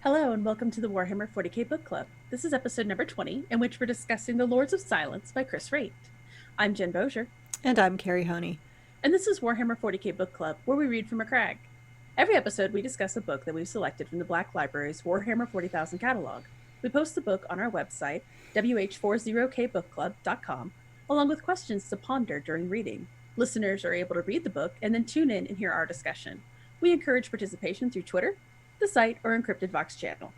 Hello and welcome to the Warhammer 40k Book Club. This is episode number 20, in which we're discussing The Lords of Silence by Chris Wraight. I'm Jen Bozier. And I'm Carrie Honey. And this is Warhammer 40k Book Club, where we read from a crag. Every episode, we discuss a book that we've selected from the Black Library's Warhammer 40,000 catalog. We post the book on our website, WH40kbookclub.com, along with questions to ponder during reading. Listeners are able to read the book and then tune in and hear our discussion. We encourage participation through Twitter, the site, or Encrypted Vox channel.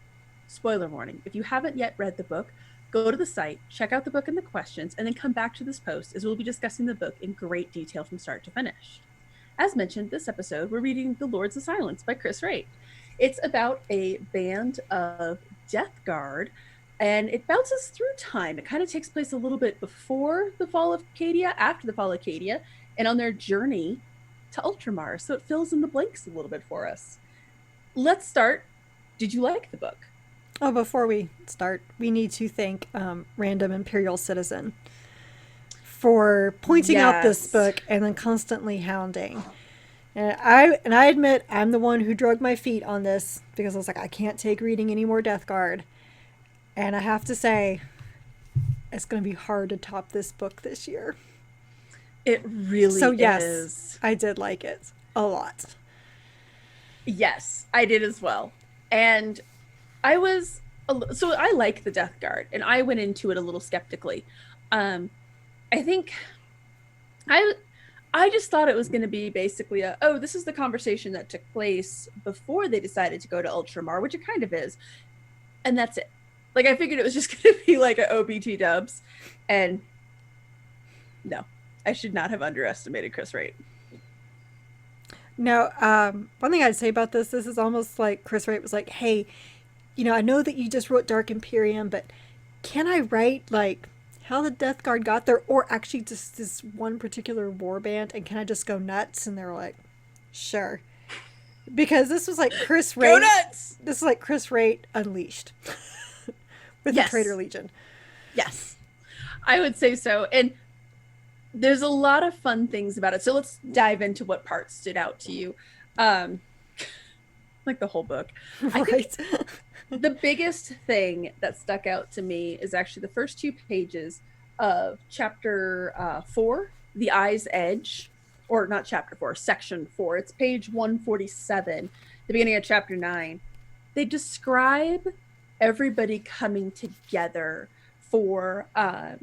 Spoiler warning, if you haven't yet read the book, go to the site, check out the book and the questions, and then come back to this post as we'll be discussing the book in great detail from start to finish. As mentioned, this episode, we're reading The Lords of Silence by Chris Wraight. It's about a band of Death Guard, and it bounces through time. It kind of takes place a little bit before the fall of Cadia, after the fall of Cadia, and on their journey to Ultramar, so it fills in the blanks a little bit for us. Let's start. Did you like the book? Oh, before we start, we need to thank Random Imperial Citizen for pointing out this book and then constantly hounding. And I admit I'm the one who drug my feet on this because I was like, I can't take reading any more Death Guard. And I have to say, it's going to be hard to top this book this year. It really so, yes, is. I did like it a lot. Yes, I did as well. And I like the Death Guard, and I went into it a little skeptically. I think I just thought it was going to be basically this is the conversation that took place before they decided to go to Ultramar, which it kind of is. And that's it. Like, I figured it was just going to be like a OBT dubs. And no, I should not have underestimated Chris Wraight. Now, one thing I'd say about this is almost like Chris Wraight was like, hey, I know that you just wrote Dark Imperium, but can I write, like, how the Death Guard got there, or actually just this one particular warband, and can I just go nuts? And they were like, sure. Because this was like Chris Wraight. Go nuts! This is like Chris Wraight unleashed. With the Traitor Legion. Yes, I would say so. And there's a lot of fun things about it. So let's dive into what parts stood out to you. Like the whole book. Right. I think the biggest thing that stuck out to me is actually the first 2 pages of chapter 4, The Eye's Edge, or not chapter 4, section 4. It's page 147, the beginning of chapter 9. They describe everybody coming together for at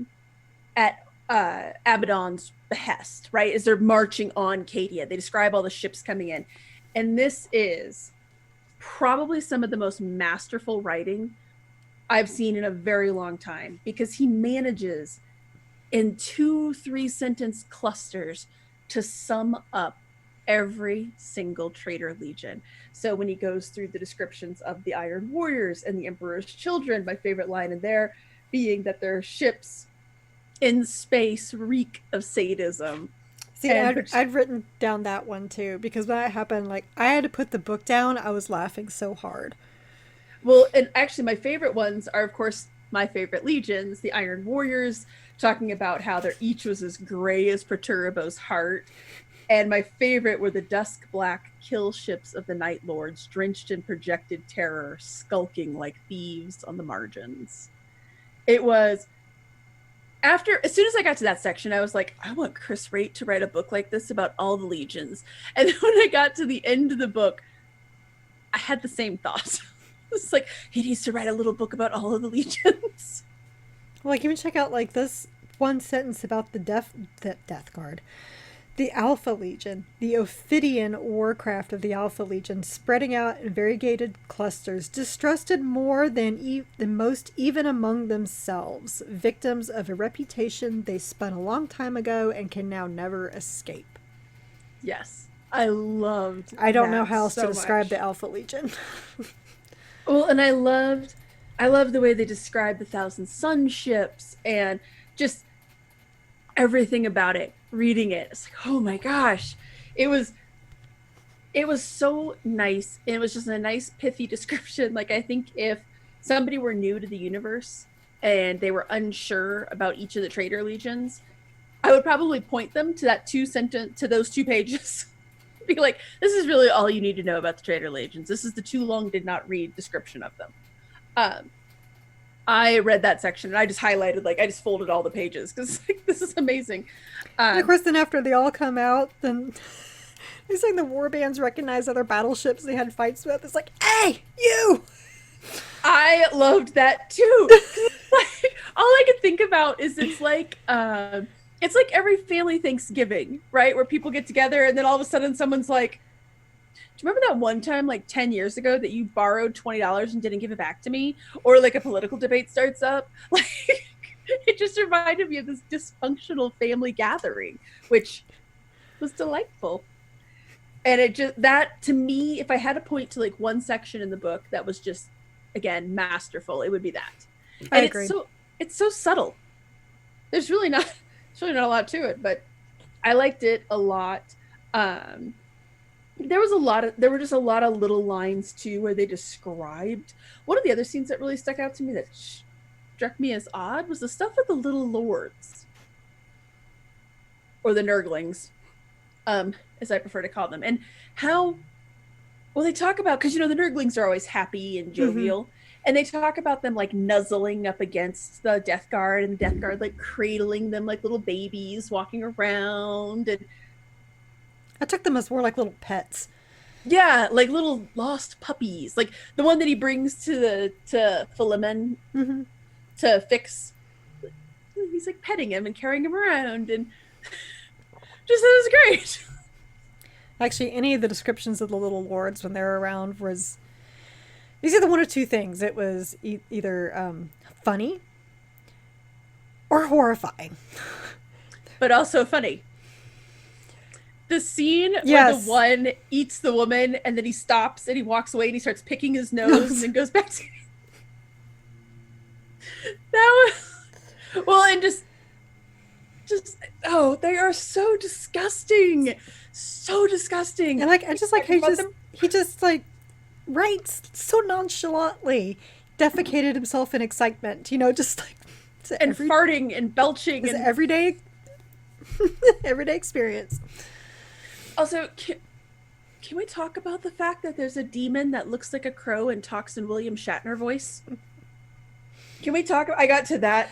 Abaddon's behest, right? As they're marching on Cadia. They describe all the ships coming in. And this is probably some of the most masterful writing I've seen in a very long time, because he manages in 2-3 sentence clusters to sum up every single Traitor Legion. So when he goes through the descriptions of the Iron Warriors and the Emperor's Children, my favorite line in there being that their ships in space reek of sadism. See, I'd written down that one too, because when that happened, like, I had to put the book down. I was laughing so hard. Well, and actually my favorite ones are, of course, my favorite legions, the Iron Warriors, talking about how their each was as gray as Perturbo's heart. And my favorite were the dusk black kill ships of the Night Lords, drenched in projected terror, skulking like thieves on the margins. It was... as soon as I got to that section, I was like, I want Chris Wraight to write a book like this about all the legions. And then when I got to the end of the book, I had the same thought. It's like, he needs to write a little book about all of the legions. Well, like, even check out, like, this one sentence about the Death Guard. The Alpha Legion, the Ophidian warcraft of the Alpha Legion, spreading out in variegated clusters, distrusted more than most even among themselves, victims of a reputation they spun a long time ago and can now never escape. Yes, I loved I don't know how else to describe the Alpha Legion. Well, and I loved the way they described the Thousand Sun ships and just everything about it. Reading it, it's like, oh my gosh, it was so nice. It was just a nice pithy description. Like, I think if somebody were new to the universe and they were unsure about each of the Traitor Legions, I would probably point them to those 2 pages be like, this is really all you need to know about the traitor legions. This is the too long did not read description of them. I read that section and I just highlighted, like, I just folded all the pages because like, this is amazing. And of course, then after they all come out, then it's like the war bands recognize other battleships they had fights with. It's like, hey, you! I loved that too. Like, all I could think about is it's like every family Thanksgiving, right? Where people get together and then all of a sudden someone's like, do you remember that one time like 10 years ago that you borrowed $20 and didn't give it back to me? Or like a political debate starts up? Like, it just reminded me of this dysfunctional family gathering, which was delightful. And it just, that to me, if I had to point to like one section in the book that was just, again, masterful, it would be that. I agree. It's so subtle. There's really not a lot to it, but I liked it a lot. There were just a lot of little lines too where they described. One of the other scenes that really stuck out to me that struck me as odd was the stuff with the little lords, or the Nurglings, as I prefer to call them, and how they talk about, because the Nurglings are always happy and jovial, and they talk about them like nuzzling up against the Death Guard, and the Death Guard like cradling them like little babies walking around, and I took them as more like little pets. Yeah, like little lost puppies, like the one that he brings to Philemon to fix. He's like petting him and carrying him around, and just that was great. Actually, any of the descriptions of the little lords when they're around was either one of two things. It was either funny or horrifying, but also funny. The scene where the one eats the woman and then he stops and he walks away and he starts picking his nose and then goes back to that was, well, and just they are so disgusting, and like I just like he just like writes so nonchalantly, defecated himself in excitement, just like and farting and belching and everyday experience. Also, can we talk about the fact that there's a demon that looks like a crow and talks in William Shatner voice? Can we talk? I got to that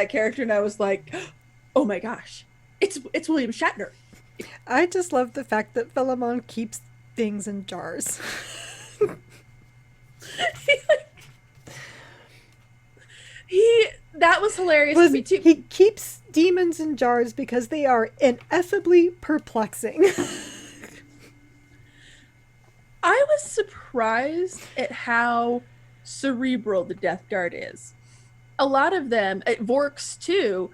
character and I was like, oh my gosh, it's William Shatner. I just love the fact that Philemon keeps things in jars. That was hilarious to me too. He keeps demons in jars because they are ineffably perplexing. I was surprised at how cerebral the Death Guard is. A lot of them, at Vorks too,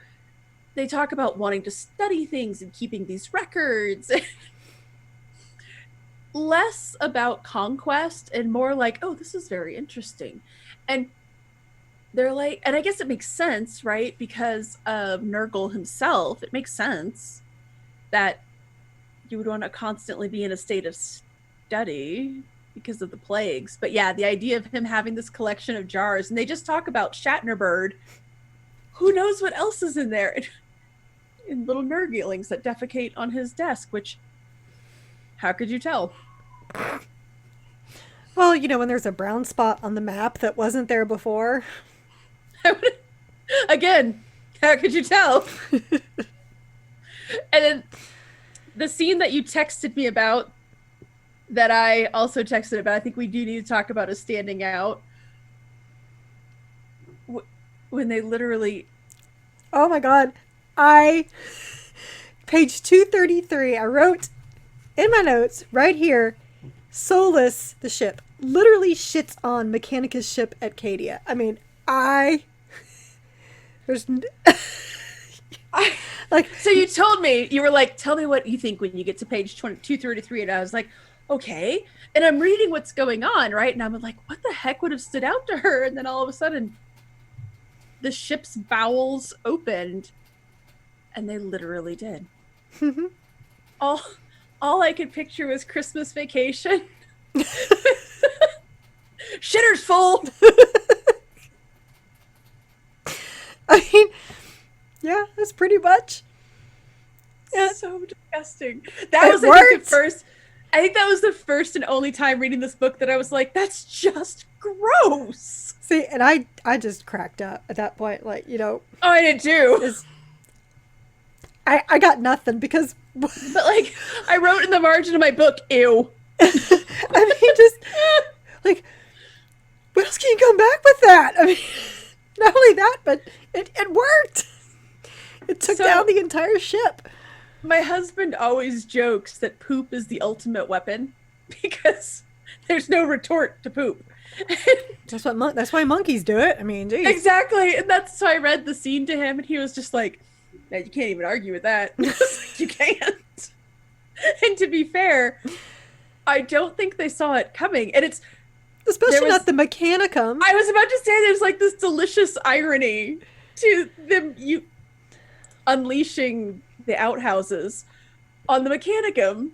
they talk about wanting to study things and keeping these records. Less about conquest and more like, oh, this is very interesting. And they're like, and I guess it makes sense, right? Because of Nurgle himself, it makes sense that you would want to constantly be in a state of study because of the plagues. But yeah, the idea of him having this collection of jars, and they just talk about Shatnerbird. Who knows what else is in there? And little Nurglings that defecate on his desk, which, how could you tell? Well, when there's a brown spot on the map that wasn't there before. Again, how could you tell? And then the scene that you texted me about, that I also texted about, I think we do need to talk about, is standing out. When they literally... Oh my god. Page 233, I wrote in my notes right here, Solus, the ship, literally shits on Mechanicus' ship at Cadia. I mean, so you told me, you were like, tell me what you think when you get to page 233, and I was like, okay. And I'm reading what's going on, right? And I'm like, what the heck would have stood out to her? And then all of a sudden, the ship's bowels opened, and they literally did. All I could picture was Christmas Vacation. Shitter's full. I mean, yeah, that's pretty much. So disgusting. That was I think that was the first and only time reading this book that I was like, that's just gross. See, and I just cracked up at that point, like, you know. Oh, I did too. I got nothing because. But like, I wrote in the margin of my book, ew. I mean, just like, what else can you come back with that? I mean, not only that, but it worked. It took down the entire ship. My husband always jokes that poop is the ultimate weapon because there's no retort to poop. That's why monkeys do it. I mean, geez. Exactly. And that's why I read the scene to him and he was just like, no, you can't even argue with that. Like, you can't. And to be fair, I don't think they saw it coming. And it's especially not the Mechanicum. I was about to say there's like this delicious irony to them unleashing the outhouses on the Mechanicum.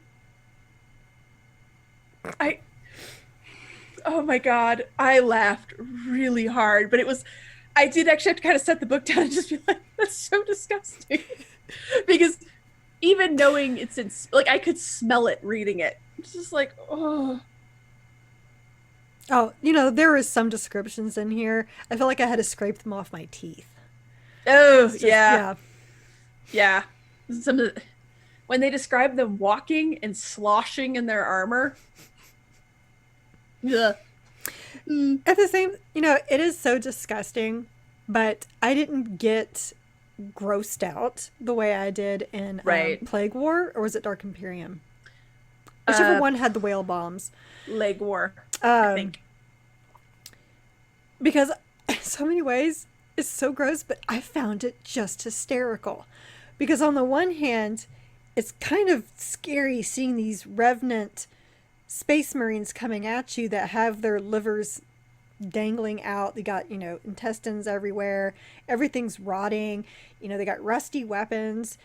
Oh my god, I laughed really hard, but I did actually have to kind of set the book down and just be like, that's so disgusting. Because even knowing it's like, I could smell it reading it. It's just like, oh. Oh, you know, there was some descriptions in here. I feel like I had to scrape them off my teeth. Oh, yeah. When they describe them walking and sloshing in their armor. Yeah. At the same, you know, it is so disgusting, but I didn't get grossed out the way I did in Plague War, or was it Dark Imperium? Whichever one had the whale bombs. Leg War, I think. Because in so many ways, it's so gross, but I found it just hysterical. Because on the one hand, it's kind of scary seeing these revenant space marines coming at you that have their livers dangling out. They got, you know, intestines everywhere. Everything's rotting. You know, they got rusty weapons.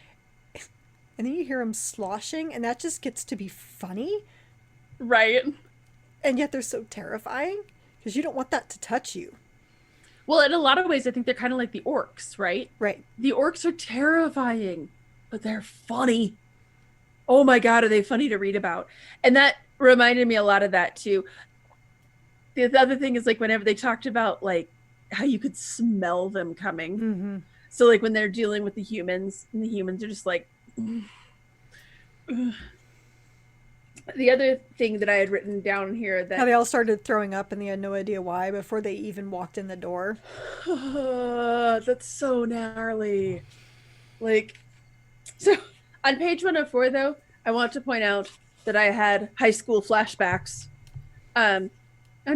And then you hear them sloshing, and that just gets to be funny. Right. And yet they're so terrifying because you don't want that to touch you. Well, in a lot of ways, I think they're kind of like the orcs, right? Right. The orcs are terrifying, but they're funny. Oh my god, are they funny to read about? And that reminded me a lot of that too. The other thing is, like, whenever they talked about like how you could smell them coming. Mm-hmm. So like when they're dealing with the humans, and the humans are just like, The other thing that I had written down here that how they all started throwing up and they had no idea why before they even walked in the door. That's so gnarly. Like, so on page 104 though, I want to point out that I had high school flashbacks. On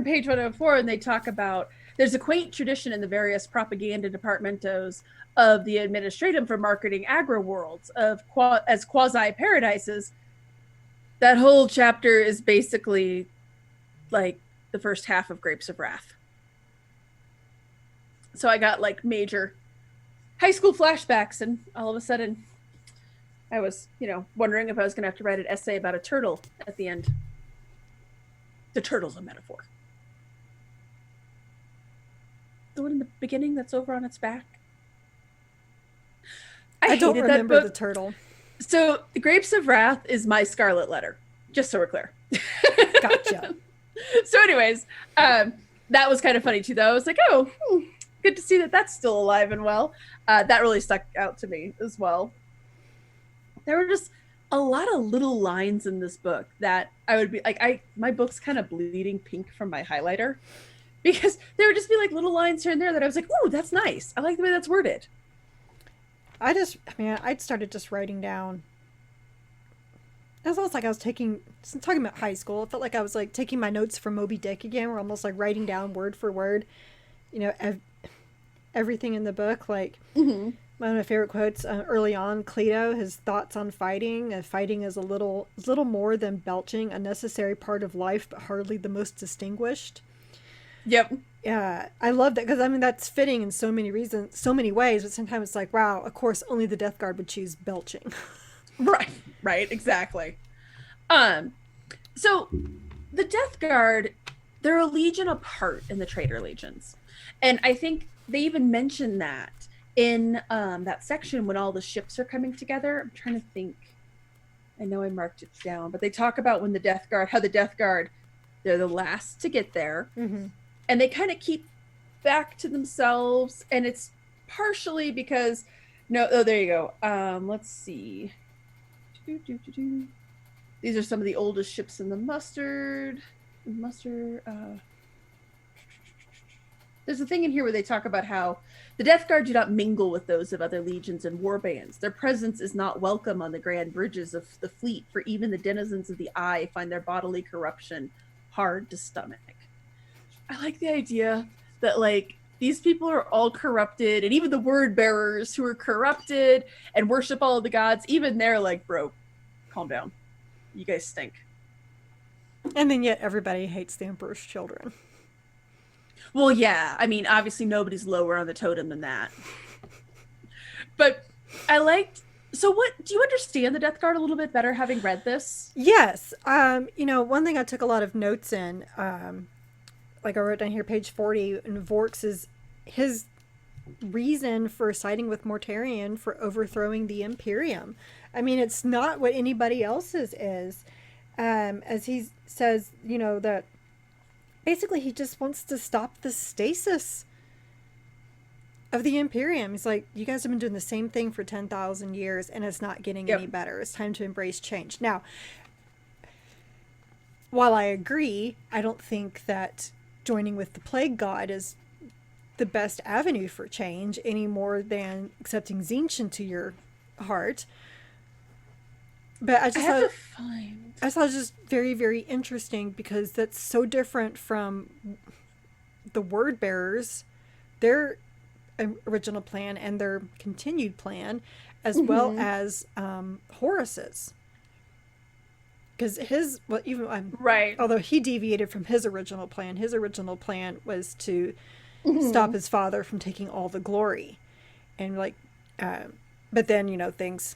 page 104, and they talk about there's a quaint tradition in the various propaganda departmentos of the administratum for marketing agro-worlds of as quasi-paradises. That whole chapter is basically like the first half of Grapes of Wrath. So I got like major high school flashbacks, and all of a sudden I was, you know, wondering if I was going to have to write an essay about a turtle at the end. The turtle's a metaphor. The one in the beginning that's over on its back. I don't remember the turtle. So the Grapes of Wrath is my Scarlet Letter, just so we're clear. Gotcha. So anyways, that was kind of funny too, though. I was like, oh, good to see that that's still alive and well. That really stuck out to me as well. There were just a lot of little lines in this book that I would be like, my book's kind of bleeding pink from my highlighter, because there would just be like little lines here and there that I was like, ooh, that's nice. I like the way that's worded. I'd started just writing down. It was almost like I was talking about high school. It felt like I was like taking my notes from Moby Dick again. We're almost like writing down word for word, you know, everything in the book. Like, one of my favorite quotes early on, Cleto, his thoughts on fighting. Fighting is a little more than belching, a necessary part of life, but hardly the most distinguished. Yep. Yeah, I love that, because I mean that's fitting in so many reasons, so many ways. But sometimes it's like, wow, of course, only the Death Guard would choose belching. Right, exactly. So the Death Guard, they're a legion apart in the Traitor Legions, and I think they even mention that in that section when all the ships are coming together. I'm trying to think. I know I marked it down, but they talk about when the Death Guard, how the Death Guard, they're the last to get there. Mm-hmm. And they kind of keep back to themselves. And it's partially because, there you go. Let's see. These are some of the oldest ships in the muster. There's a thing in here where they talk about how the Death Guard do not mingle with those of other legions and warbands. Their presence is not welcome on the grand bridges of the fleet, for even the denizens of the eye find their bodily corruption hard to stomach. I like the idea that, like, these people are all corrupted, and even the word bearers who are corrupted and worship all of the gods, even they're like, bro, calm down. You guys stink. And then yet everybody hates the Emperor's children. Well, yeah. I mean, obviously nobody's lower on the totem than that. But I liked... So what... Do you understand the Death Guard a little bit better having read this? Yes. One thing I took a lot of notes in, like I wrote down here, page 40, and Vorks is his reason for siding with Mortarion for overthrowing the Imperium. I mean, it's not what anybody else's is. As he says, that basically he just wants to stop the stasis of the Imperium. He's like, you guys have been doing the same thing for 10,000 years and it's not getting any better. It's time to embrace change. Now, while I agree, I don't think that joining with the Plague God is the best avenue for change any more than accepting Tzeentch into your heart. But I thought it was just very, very interesting because that's so different from the word bearers, their original plan and their continued plan, as well as Horus's. Because although he deviated from his original plan was to stop his father from taking all the glory. And but then, things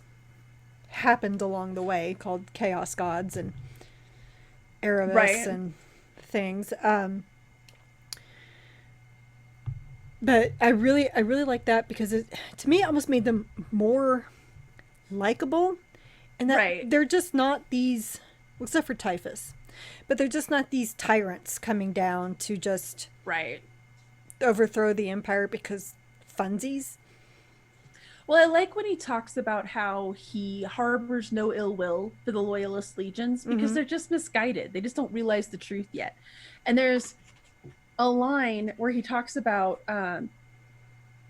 happened along the way called Chaos Gods and Erebus and things. But I really like that because to me it almost made them more likable, and that they're just not these, except for Typhus, but they're just not these tyrants coming down to just overthrow the Empire because funsies. Well, I like when he talks about how he harbors no ill will for the Loyalist legions because they're just misguided. They just don't realize the truth yet. And there's a line where he talks about,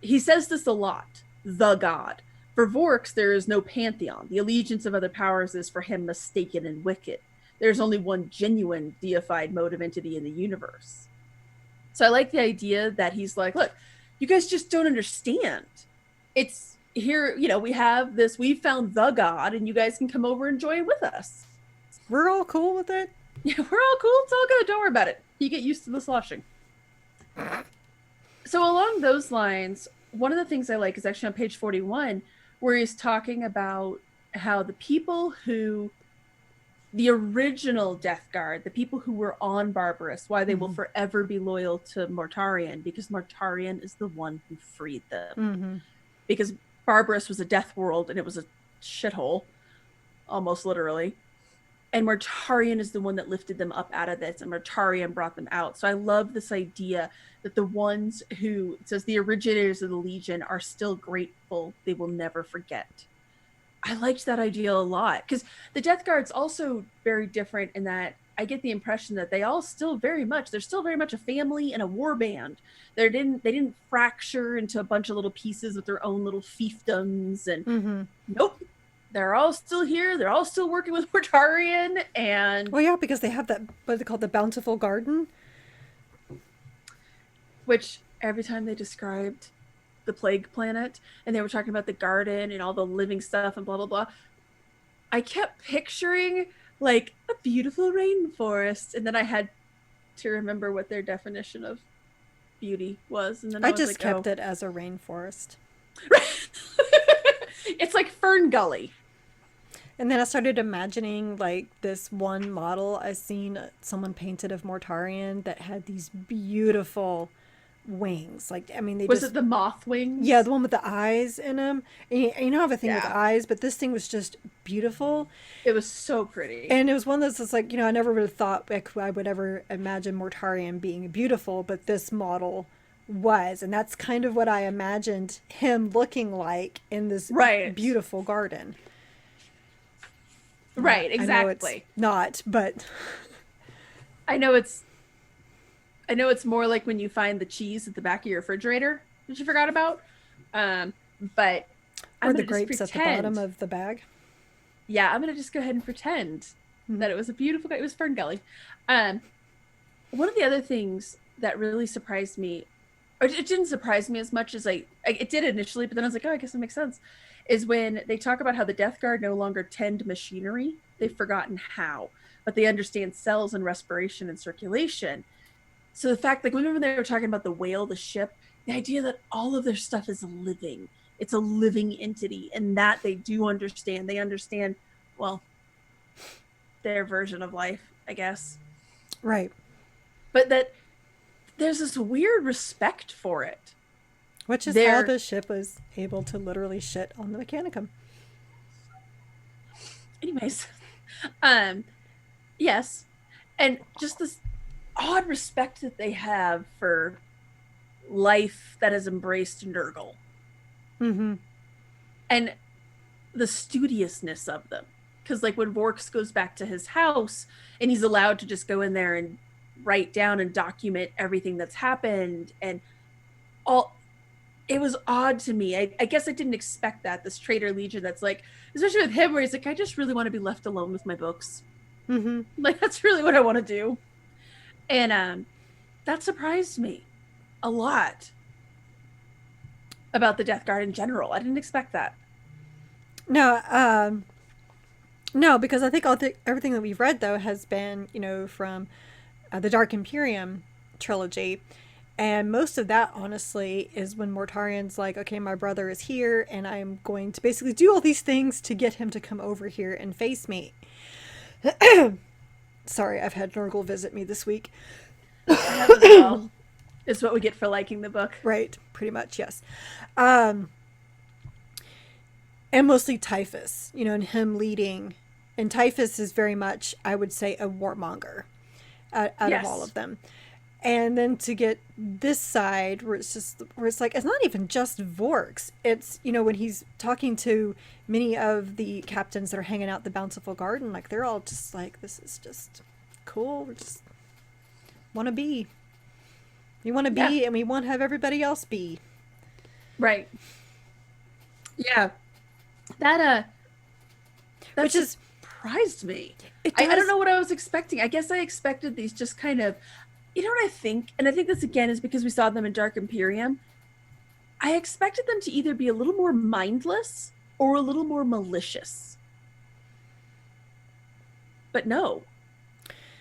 he says this a lot, the god. For Vorks, there is no pantheon. The allegiance of other powers is for him mistaken and wicked. There's only one genuine deified mode of entity in the universe. So I like the idea that he's like, look, you guys just don't understand. It's here, we've found the god, and you guys can come over and join with us. We're all cool with it. Yeah, we're all cool. It's all good. Don't worry about it. You get used to the sloshing. So along those lines, one of the things I like is actually on page 41, where he's talking about how the original Death Guard, the people who were on Barbarous, why they will forever be loyal to Mortarion, because Mortarion is the one who freed them. Because Barbarous was a death world and it was a shithole, almost literally. And Mortarion is the one that lifted them up out of this, and Mortarion brought them out. So I love this idea that the ones who, it says the originators of the Legion are still grateful. They will never forget. I liked that idea a lot, because the Death Guard's also very different in that I get the impression that they're still very much a family and a war band. They didn't fracture into a bunch of little pieces with their own little fiefdoms, and nope. They're all still here. They're all still working with Mortarion, and because they have that, what they call the bountiful garden, which every time they described the plague planet and they were talking about the garden and all the living stuff and blah blah blah, I kept picturing like a beautiful rainforest, and then I had to remember what their definition of beauty was, and then I just kept it as a rainforest. It's like Fern Gully. And then I started imagining like this one model I seen someone painted of Mortarion that had these beautiful wings. Like, I mean, they Was just, it the moth wings? yeah, the one with the eyes in them. And you don't have a thing with Yeah. eyes, but this thing was just beautiful. It was so pretty. And it was one that's just like, I never would have thought I would ever imagine Mortarion being beautiful, but this model was. And that's kind of what I imagined him looking like in this Right. beautiful garden. Right, I know exactly. it's not, but I know it's more like when you find the cheese at the back of your refrigerator that you forgot about. But I'm or the gonna just grapes at the bottom of the bag. Yeah, I'm gonna just go ahead and pretend that it was a beautiful. It was Fern Gully. One of the other things that really surprised me, or it didn't surprise me as much as it did initially, but then I was like, oh, I guess that makes sense. Is when they talk about how the Death Guard no longer tend machinery. They've forgotten how, but they understand cells and respiration and circulation. So the fact, like, remember they were talking about the whale, the ship, the idea that all of their stuff is living. It's a living entity, and that they do understand. They understand, well, their version of life, I guess. Right. But that there's this weird respect for it. Which is how the ship was able to literally shit on the Mechanicum. Anyways, yes. And just this odd respect that they have for life that has embraced Nurgle. Mm-hmm. And the studiousness of them. Because, like, when Vorks goes back to his house and he's allowed to just go in there and write down and document everything that's happened and all, it was odd to me. I guess I didn't expect that, this traitor legion that's like, especially with him, where he's like, I just really want to be left alone with my books. Mm-hmm. Like, that's really what I want to do. And that surprised me a lot about the Death Guard in general. I didn't expect that. No, because I think everything that we've read, though, has been, from the Dark Imperium trilogy. And most of that, honestly, is when Mortarion's like, okay, my brother is here, and I'm going to basically do all these things to get him to come over here and face me. Sorry, I've had Nurgle visit me this week. I have as well. It's what we get for liking the book. Right, pretty much, yes. And mostly Typhus, and him leading. And Typhus is very much, I would say, a warmonger out of all of them. And then to get this side where it's like, it's not even just Vorks. It's, when he's talking to many of the captains that are hanging out the Bountiful Garden, like, they're all just like, this is just cool. We just want to be. We want to be, and we want to have everybody else be. Right. Yeah. That which is surprised me. I don't know what I was expecting. I guess I expected these just kind of, you know what I think? And I think this, again, is because we saw them in Dark Imperium. I expected them to either be a little more mindless or a little more malicious. But no,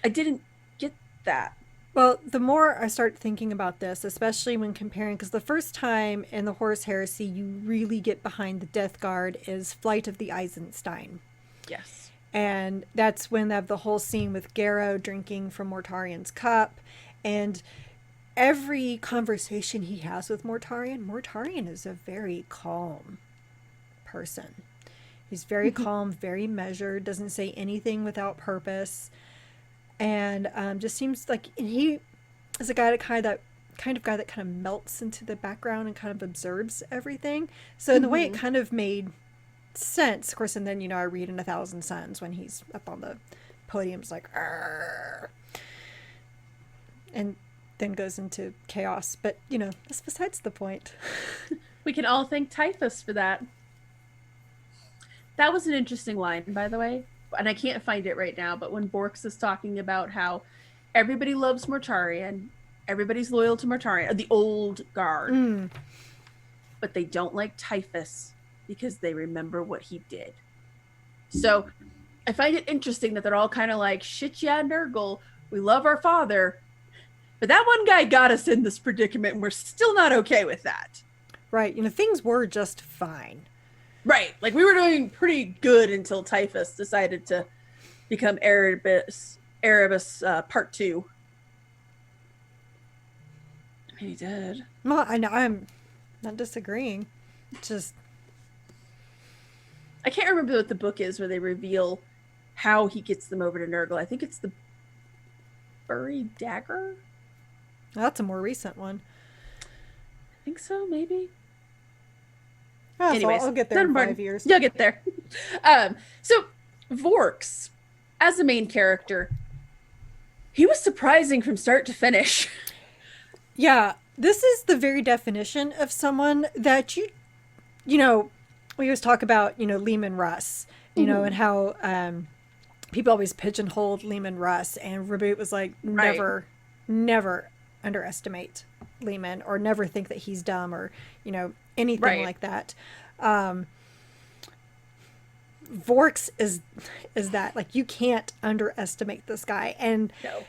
I didn't get that. Well, the more I start thinking about this, especially when comparing, because the first time in the Horus Heresy you really get behind the Death Guard is Flight of the Eisenstein. Yes. And that's when they have the whole scene with Garrow drinking from Mortarion's cup. And every conversation he has with Mortarion is a very calm person. He's very calm, very measured, doesn't say anything without purpose. And just seems like he is a guy that kind of melts into the background and kind of observes everything. So in the way it kind of made sense, of course. And then I read in 1,000 Suns when he's up on the podium's like, argh, and then goes into chaos. But that's besides the point. We can all thank Typhus for that. That was an interesting line, by the way. And I can't find it right now, but when Vorks is talking about how everybody loves Mortarion, everybody's loyal to Mortarion, the old guard, but they don't like Typhus because they remember what he did. So I find it interesting that they're all kind of like, shit, yeah, Nurgle, we love our father, but that one guy got us in this predicament, and we're still not okay with that. Right. Things were just fine. Right. Like, we were doing pretty good until Typhus decided to become Erebus Part 2. He did. Well, I know, I'm not disagreeing. Just I can't remember what the book is where they reveal how he gets them over to Nurgle. I think it's the Buried Dagger. that's a more recent one. I think so, maybe. Oh, Anyways, so I'll get there in 5 years. You'll get there. So Vorks, as the main character, he was surprising from start to finish. Yeah, this is the very definition of someone that you know, we always talk about, Lehman Russ, and how people always pigeonhole Lehman Russ, and Reboot was like, never underestimate Lehman, or never think that he's dumb, or, anything like that. Vorks is that, like, you can't underestimate this guy. And No.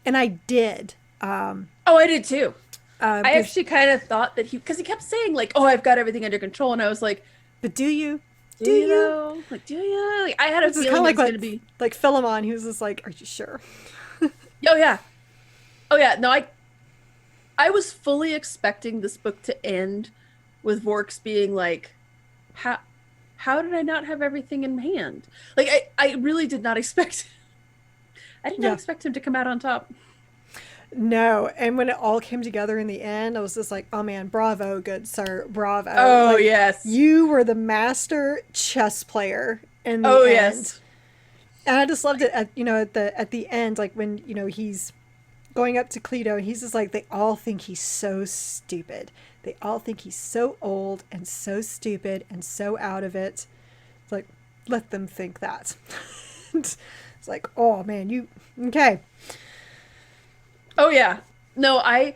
And I did. I did too. I actually kind of thought that because he kept saying, like, oh, I've got everything under control. And I was like, but do you? Do you? Like, do you? Like, I had a feeling it was going to be. Like Philemon, he was just like, are you sure? Oh, yeah. No, I was fully expecting this book to end with Vorks being like, how did I not have everything in hand? Like, I really did not expect. I did not expect him to come out on top. No, and when it all came together in the end, I was just like, oh man, bravo, good sir, bravo. Oh, like, yes. You were the master chess player in the end. Yes. And I just loved it at the end, like when, he's going up to Cleto, and he's just like, they all think he's so stupid. They all think he's so old and so stupid and so out of it. It's like, let them think that. It's like, oh man, okay. Oh, yeah. No, I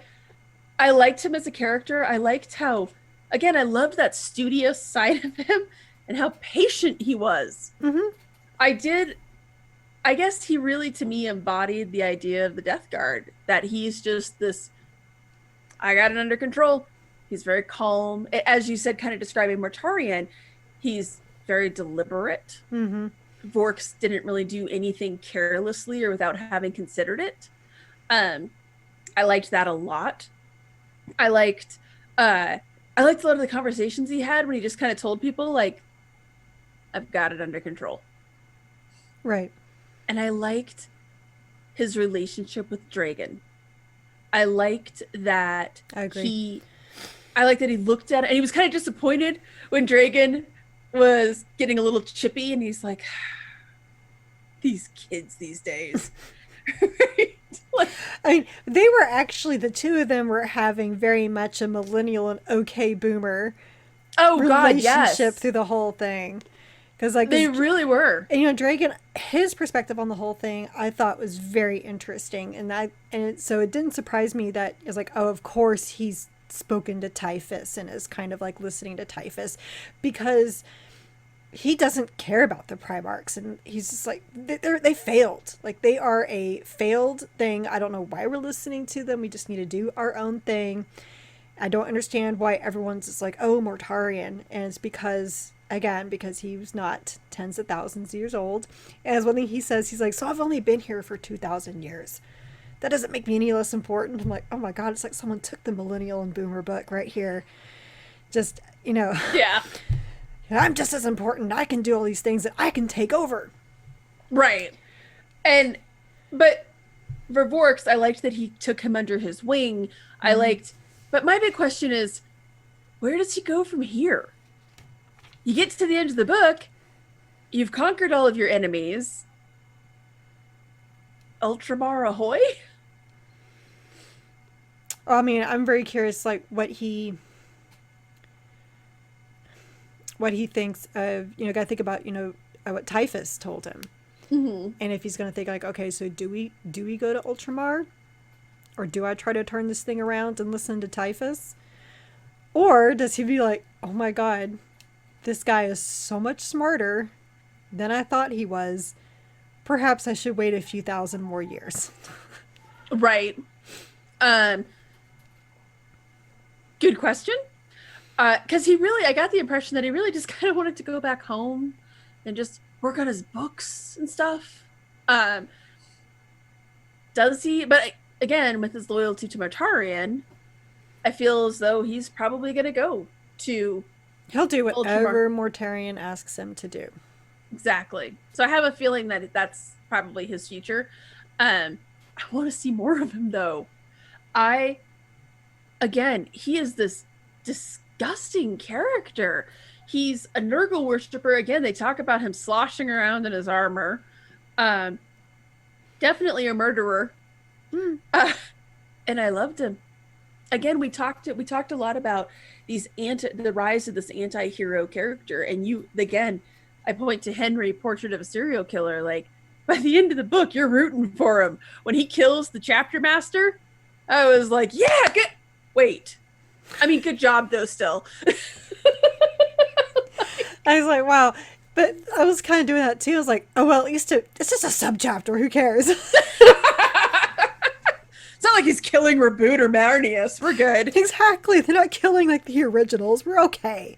liked him as a character. I liked how, again, I loved that studious side of him and how patient he was. Mm-hmm. I guess he really, to me, embodied the idea of the Death Guard, that he's just this, I got it under control. He's very calm. As you said, kind of describing Mortarion, he's very deliberate. Mm-hmm. Vorks didn't really do anything carelessly or without having considered it. I liked that a lot. I liked a lot of the conversations he had when he just kind of told people, like, I've got it under control. Right. And I liked his relationship with Dragan. I liked that I agree. I liked that he looked at it and he was kind of disappointed when Dragan was getting a little chippy, and he's like, these kids these days. Like, I mean, they were actually, the two of them were having very much a millennial and okay boomer relationship through the whole thing. Because like they really were. And Dragan, his perspective on the whole thing, I thought was very interesting, so it didn't surprise me that it was like, oh, of course he's spoken to Typhus and is kind of like listening to Typhus, because he doesn't care about the primarchs, and he's just like, they failed. Like, they are a failed thing. I don't know why we're listening to them. We just need to do our own thing. I don't understand why everyone's just like, oh, Mortarion. And it's because he was not tens of thousands of years old. And as one thing he says, he's like, so I've only been here for 2,000 years. That doesn't make me any less important. I'm like, oh my God, it's like someone took the millennial and boomer book right here. Just, Yeah. I'm just as important. I can do all these things that I can take over. Right. But for Vorks, I liked that he took him under his wing. But my big question is, where does he go from here? You get to the end of the book, you've conquered all of your enemies. Ultramar ahoy? I mean, I'm very curious, like, what he thinks of, gotta think about, what Typhus told him. Mm-hmm. And if he's going to think like, okay, so do we go to Ultramar? Or do I try to turn this thing around and listen to Typhus? Or does he be like, oh my God, this guy is so much smarter than I thought he was. Perhaps I should wait a few thousand more years. Right. Good question. Because I got the impression that he really just kind of wanted to go back home and just work on his books and stuff. Does he? But again, with his loyalty to Mortarion, I feel as though he's probably going to go to He'll do Ultramar. whatever Mortarion asks him to do. Exactly. So I have a feeling that that's probably his future. I want to see more of him, though. Again, he is this disgusting character. He's a Nurgle worshiper. Again, they talk about him sloshing around in his armor. Definitely a murderer. And I loved him. Again, we talked a lot about the rise of this anti-hero character, and I point to Henry, Portrait of a Serial Killer. Like, by the end of the book, you're rooting for him. When he kills the chapter master, I was like, yeah, good. Wait. I mean, good job, though, still. I was like, wow. But I was kind of doing that, too. I was like, oh, well, at least it's just a subchapter. Who cares? It's not like he's killing Reboot or Marnius. We're good. Exactly. They're not killing, like, the originals. We're okay.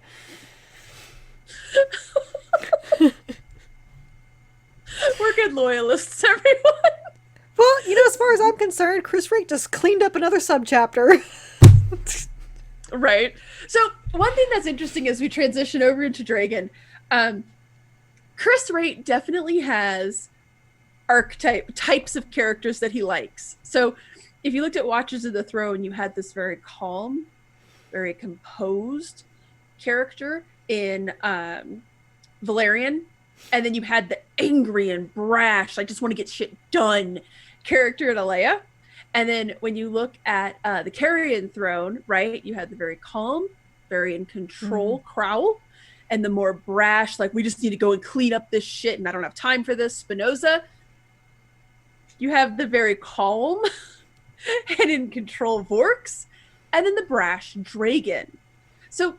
We're good loyalists, everyone. Well, as far as I'm concerned, Chris Wraight just cleaned up another subchapter. Right. So one thing that's interesting as we transition over into Dragan, Chris Wraight definitely has types of characters that he likes. So if you looked at Watchers of the Throne, you had this very calm, very composed character in Valerian. And then you had the angry and brash, just want to get shit done character in Alea. And then when you look at the Carrion Throne, right, you had the very calm, very in control Crowl, and the more brash, we just need to go and clean up this shit and I don't have time for this, Spinoza. You have the very calm and in control Vorks, and then the brash Dragan. So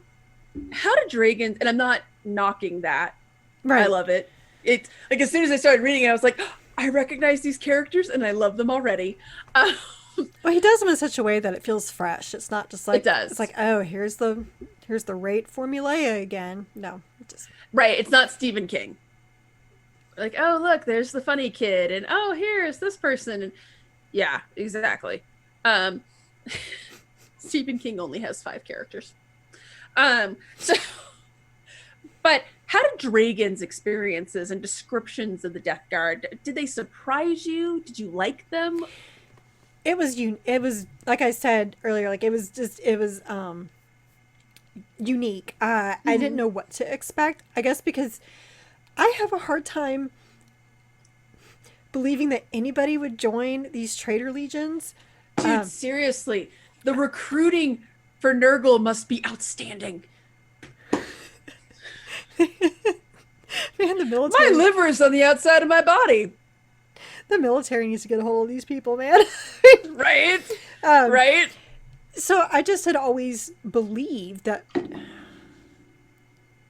how do Dragons, and I'm not knocking that, right. I love it. It's like, as soon as I started reading it, I was like, oh, I recognize these characters and I love them already. Well, he does them in such a way that it feels fresh. It's not just like, it does. It's like, oh, here's the Wraight formulae again. No, right. It's not Stephen King. Like, oh, look, there's the funny kid, and oh, here's this person, and yeah, exactly. Stephen King only has 5 characters. But how did Dragan's experiences and descriptions of the Death Guard, did they surprise you? Did you like them? It was like I said earlier, it was unique. I didn't know what to expect, I guess, because I have a hard time believing that anybody would join these traitor legions. Dude, seriously, the recruiting for Nurgle must be outstanding. Man, the military. My liver's on the outside of my body. The military needs to get a hold of these people, man. Right? Right? So I just had always believed that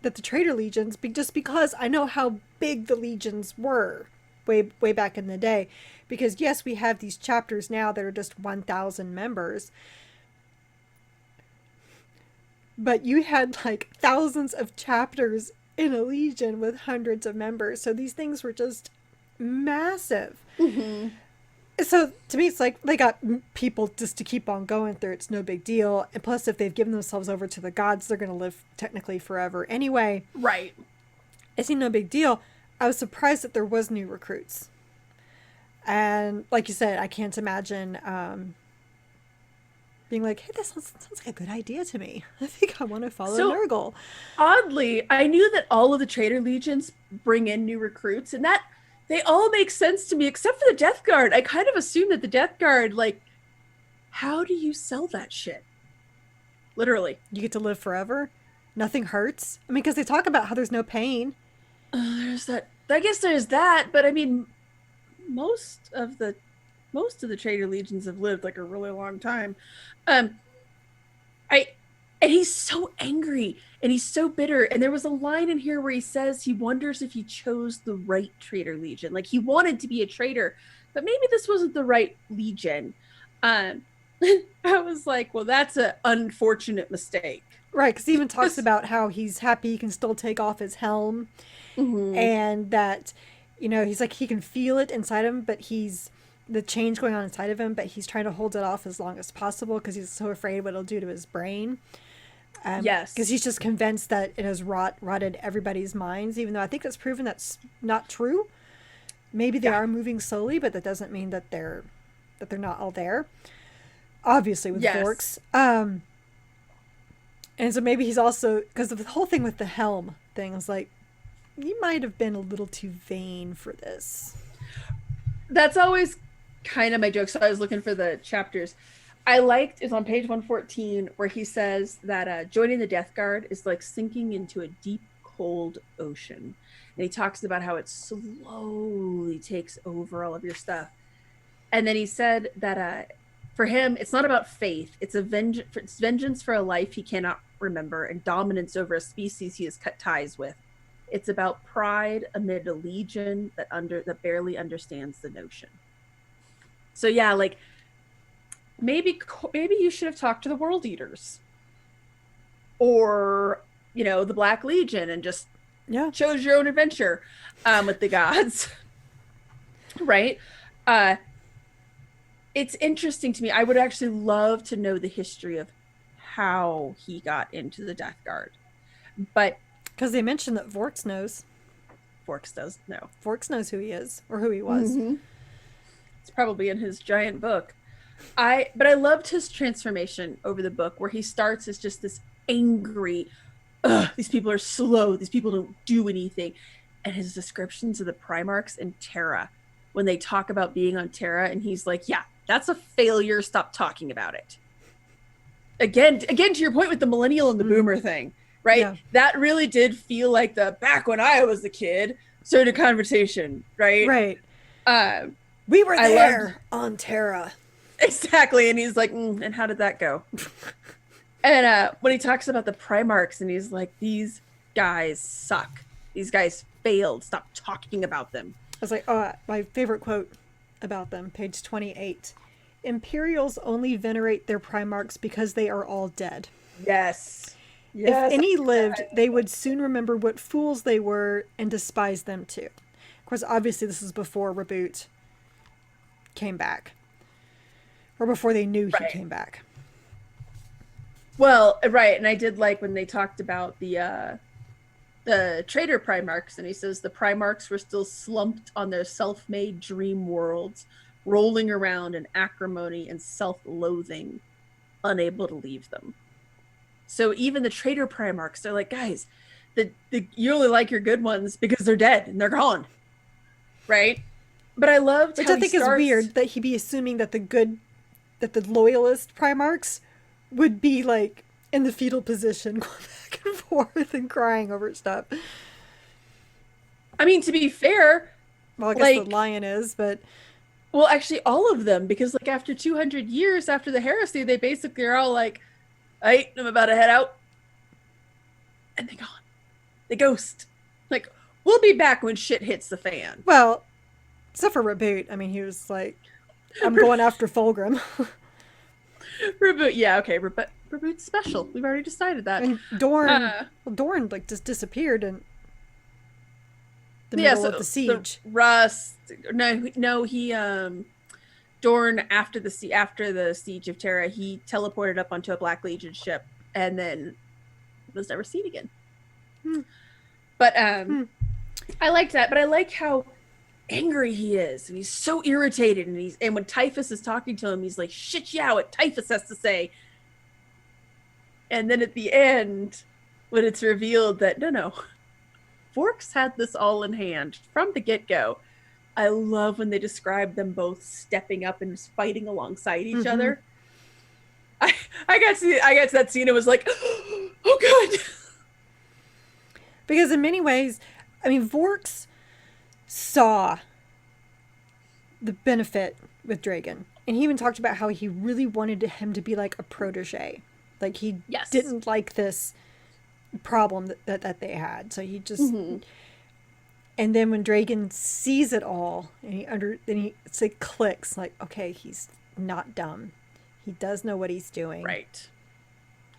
the traitor legions, just because I know how big the legions were way back in the day. Because yes, we have these chapters now that are just 1,000 members. But you had thousands of chapters in a legion with hundreds of members. So these things were just massive. Mm-hmm. So to me, it's like they got people just to keep on going through. It's no big deal. And plus, if they've given themselves over to the gods, they're going to live technically forever anyway. Right. It seemed no big deal. I was surprised that there was new recruits. And like you said, I can't imagine being like, hey, this sounds like a good idea to me. I think I want to follow Nurgle. Oddly, I knew that all of the traitor legions bring in new recruits, and that they all make sense to me, except for the Death Guard. I kind of assumed that the Death Guard, how do you sell that shit? Literally. You get to live forever? Nothing hurts? I mean, because they talk about how there's no pain. There's that. I guess there's that, but I mean, most of the traitor legions have lived a really long time. And he's so angry and he's so bitter. And there was a line in here where he says he wonders if he chose the right traitor legion. He wanted to be a traitor, but maybe this wasn't the right legion. I was like, well, that's an unfortunate mistake. Right, because he even talks about how he's happy he can still take off his helm. Mm-hmm. And that, he's like, he can feel it inside him, but he's the change going on inside of him, but he's trying to hold it off as long as possible because he's so afraid what it'll do to his brain. Yes. Because he's just convinced that it has rotted everybody's minds, even though I think that's proven that's not true. Maybe they are moving slowly, but that doesn't mean that they're not all there. Obviously, with Vorks. And so maybe he's also, because of the whole thing with the helm thing, I was like, you might have been a little too vain for this. That's always kind of my joke. So I was looking for the chapters. I liked is on page 114 where he says that joining the Death Guard is like sinking into a deep, cold ocean. And he talks about how it slowly takes over all of your stuff. And then he said that for him, it's not about faith. It's it's vengeance for a life he cannot remember and dominance over a species he has cut ties with. It's about pride amid a legion that barely understands the notion. So yeah, like maybe you should have talked to the World Eaters, or the Black Legion, and just chose your own adventure with the gods, right? It's interesting to me. I would actually love to know the history of how he got into the Death Guard, but because they mentioned that Vorks knows. Vorks does know. Vorks knows who he is or who he was. Mm-hmm. It's probably in his giant book. But I loved his transformation over the book, where he starts as just this angry, these people are slow, these people don't do anything. And his descriptions of the Primarchs and Terra, when they talk about being on Terra, and he's like, yeah, that's a failure, stop talking about it. Again, to your point with the millennial and the boomer thing, right? Yeah. That really did feel like the back when I was a kid sort of conversation, right? Right. We were there on Terra. Exactly. And he's like, and how did that go? And when he talks about the Primarchs, and he's like, these guys suck. These guys failed. Stop talking about them. I was like, oh, my favorite quote about them, page 28. Imperials only venerate their Primarchs because they are all dead. Yes. If any lived, they would soon remember what fools they were and despise them too. Of course, obviously, this is before Reboot came back. Or before they knew he came back. Well, right. And I did like when they talked about the traitor Primarchs, and he says the Primarchs were still slumped on their self-made dream worlds, rolling around in acrimony and self-loathing, unable to leave them. So even the traitor Primarchs, they're like, guys, you only like your good ones because they're dead and they're gone. Right? But I loved Which I think is weird that he'd be assuming that the loyalist Primarchs would be like in the fetal position, going back and forth and crying over stuff. I mean, to be fair, well, I guess the lion is, but well, actually, all of them, because like after 200 years after the heresy, they basically are all like, "Hey, I'm about to head out," and they're gone. They ghost. Like, we'll be back when shit hits the fan. Well, except for Reboot. I mean, he was like, I'm going after Fulgrim. Reboot, yeah, okay. Reboot's special. We've already decided that. And Dorn like just disappeared in the middle of the siege. Rust. No, he Dorn after the siege of Terra, he teleported up onto a Black Legion ship and then was never seen again. But I liked that. But I like how angry he is, and he's so irritated, and when Typhus is talking to him, he's like, shit, yeah, what Typhus has to say. And then at the end, when it's revealed that no, Vorks had this all in hand from the get-go. I love when they describe them both stepping up and just fighting alongside each other. I got to that scene, it was like, oh god. Because in many ways, I mean, Vorks saw the benefit with Dragan, and he even talked about how he really wanted him to be like a protege, like he didn't like this problem that they had, so he just and then when Dragan sees it all, and it's like clicks, like, okay, he's not dumb, he does know what he's doing, right?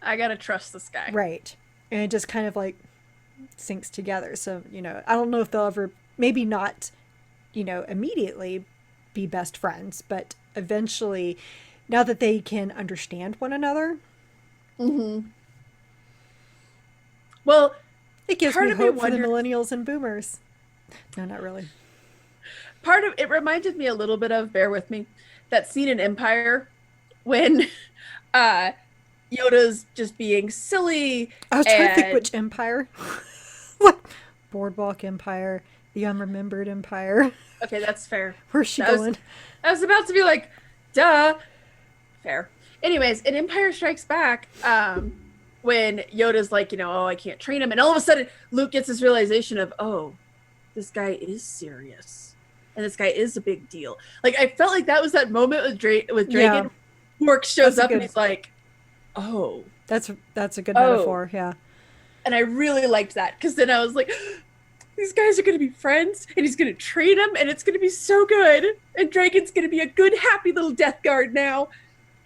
I gotta trust this guy, right? And it just kind of like sinks together. So I don't know if they'll ever, maybe not immediately, be best friends, but eventually, now that they can understand one another, well, it gives me hope for the millennials and boomers. No, not really. Part of it reminded me a little bit of, bear with me, that scene in Empire when Yoda's just being silly. I was trying to think which Empire. What? Boardwalk Empire, the Unremembered Empire. Okay, that's fair. Where's she going? I was about to be like, duh. Fair. Anyways, in Empire Strikes Back, when Yoda's like, oh, I can't train him. And all of a sudden, Luke gets this realization of, oh, this guy is serious. And this guy is a big deal. Like, I felt like that was that moment with Dragan. Yeah. Vorks shows up and he's like, oh. That's a good metaphor, yeah. And I really liked that, because then I was like, these guys are going to be friends, and he's going to train them, and it's going to be so good. And Dragan's going to be a good, happy little Death Guard now.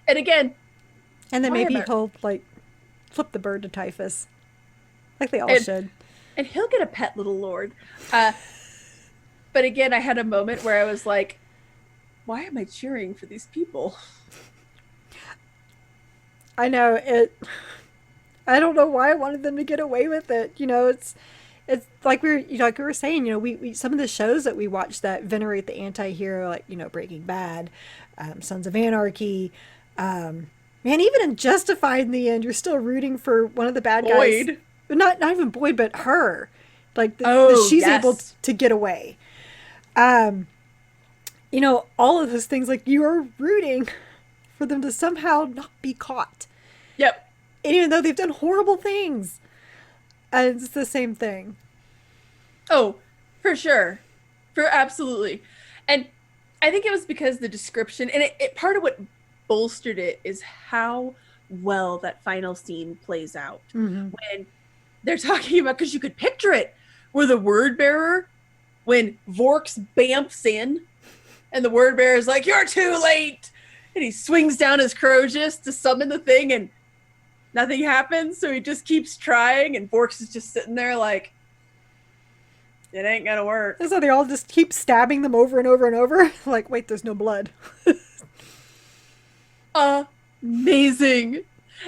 And again. And then maybe he'll, like, flip the bird to Typhus. Like they all should. And he'll get a pet little lord. But again, I had a moment where I was like, why am I cheering for these people? I know it. I don't know why I wanted them to get away with it. It's like we were saying, we some of the shows that we watch that venerate the anti-hero, like, Breaking Bad, Sons of Anarchy, man, even in Justified in the end, you're still rooting for one of the bad guys. Not even Boyd, but her. Like, she's able to get away. All of those things, like, you are rooting for them to somehow not be caught. Yep. And even though they've done horrible things, it's the same thing. Oh, for sure. Absolutely. And I think it was because the description, and it part of what bolstered it is how well that final scene plays out. When they're talking about, because you could picture it, where the word bearer, when Vorks bamps in, and the word bearer is like, you're too late! And he swings down his Crozius to summon the thing, and nothing happens, so he just keeps trying, and Vorks is just sitting there like, it ain't gonna work. And so they all just keep stabbing them over and over and over. Like, wait, there's no blood. Amazing.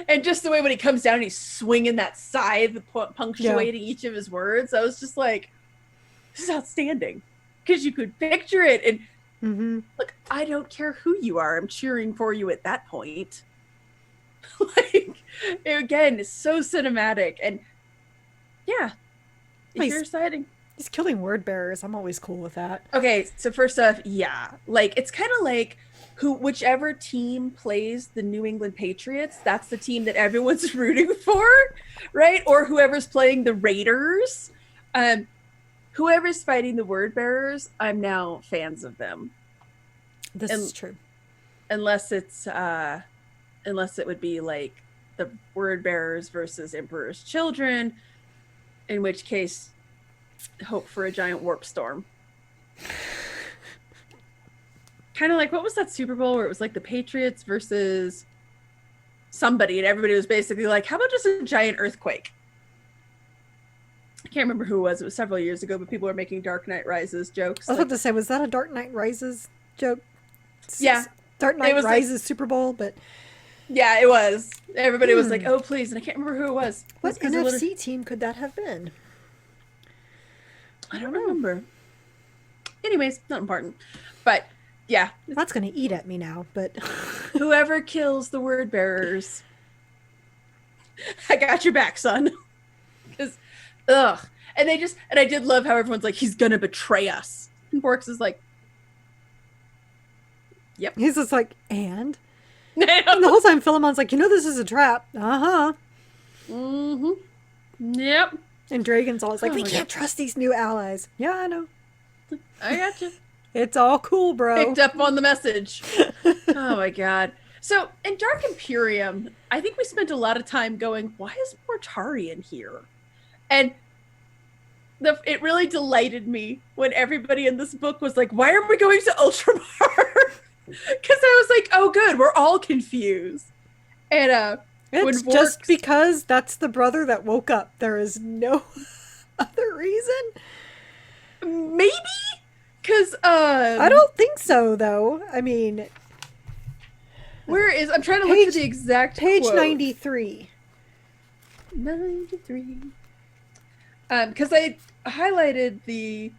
And just the way when he comes down, he's swinging that scythe, punctuating each of his words. I was just like, this is outstanding. Because you could picture it. And look, I don't care who you are. I'm cheering for you at that point. Like, again, it's so cinematic. And yeah, if you're exciting. He's killing word bearers. I'm always cool with that. Okay, so first off, yeah. Like, it's kind of like whichever team plays the New England Patriots, that's the team that everyone's rooting for, right? Or whoever's playing the Raiders. Whoever's fighting the word bearers, I'm now fans of them. This is true. Unless it would be like the word bearers versus Emperor's children, in which case, hope for a giant warp storm. Kind of like, what was that Super Bowl where it was like the Patriots versus somebody, and everybody was basically like, how about just a giant earthquake? I can't remember who it was. It was several years ago, but people were making Dark Knight Rises jokes. I was about to say, was that a Dark Knight Rises joke? Yeah. Dark Knight Rises Super Bowl, but... Yeah, it was. Everybody was like, oh, please. And I can't remember who it was. What NFC team could that have been? I don't remember. Anyways, not important. But, yeah. That's going to eat at me now, but... Whoever kills the word bearers, I got your back, son. Because, ugh. And I did love how everyone's like, he's going to betray us. And Vorks is like, yep. He's just like, and the whole time Philemon's like, this is a trap. Uh-huh. Mm-hmm. Yep. And Dragan's always like, we can't trust these new allies. Yeah, I know. I got you. It's all cool, bro. Picked up on the message. Oh my god. So in Dark Imperium, I think we spent a lot of time going, why is Mortarion here? And it really delighted me when everybody in this book was like, why are we going to Ultramar? Because I was like, oh good, we're all confused. And it's just because that's the brother that woke up. There is no other reason. Maybe, Because I don't think so, though. I mean, where is, I'm trying to look for the exact page quote. 93. 93. Because I highlighted the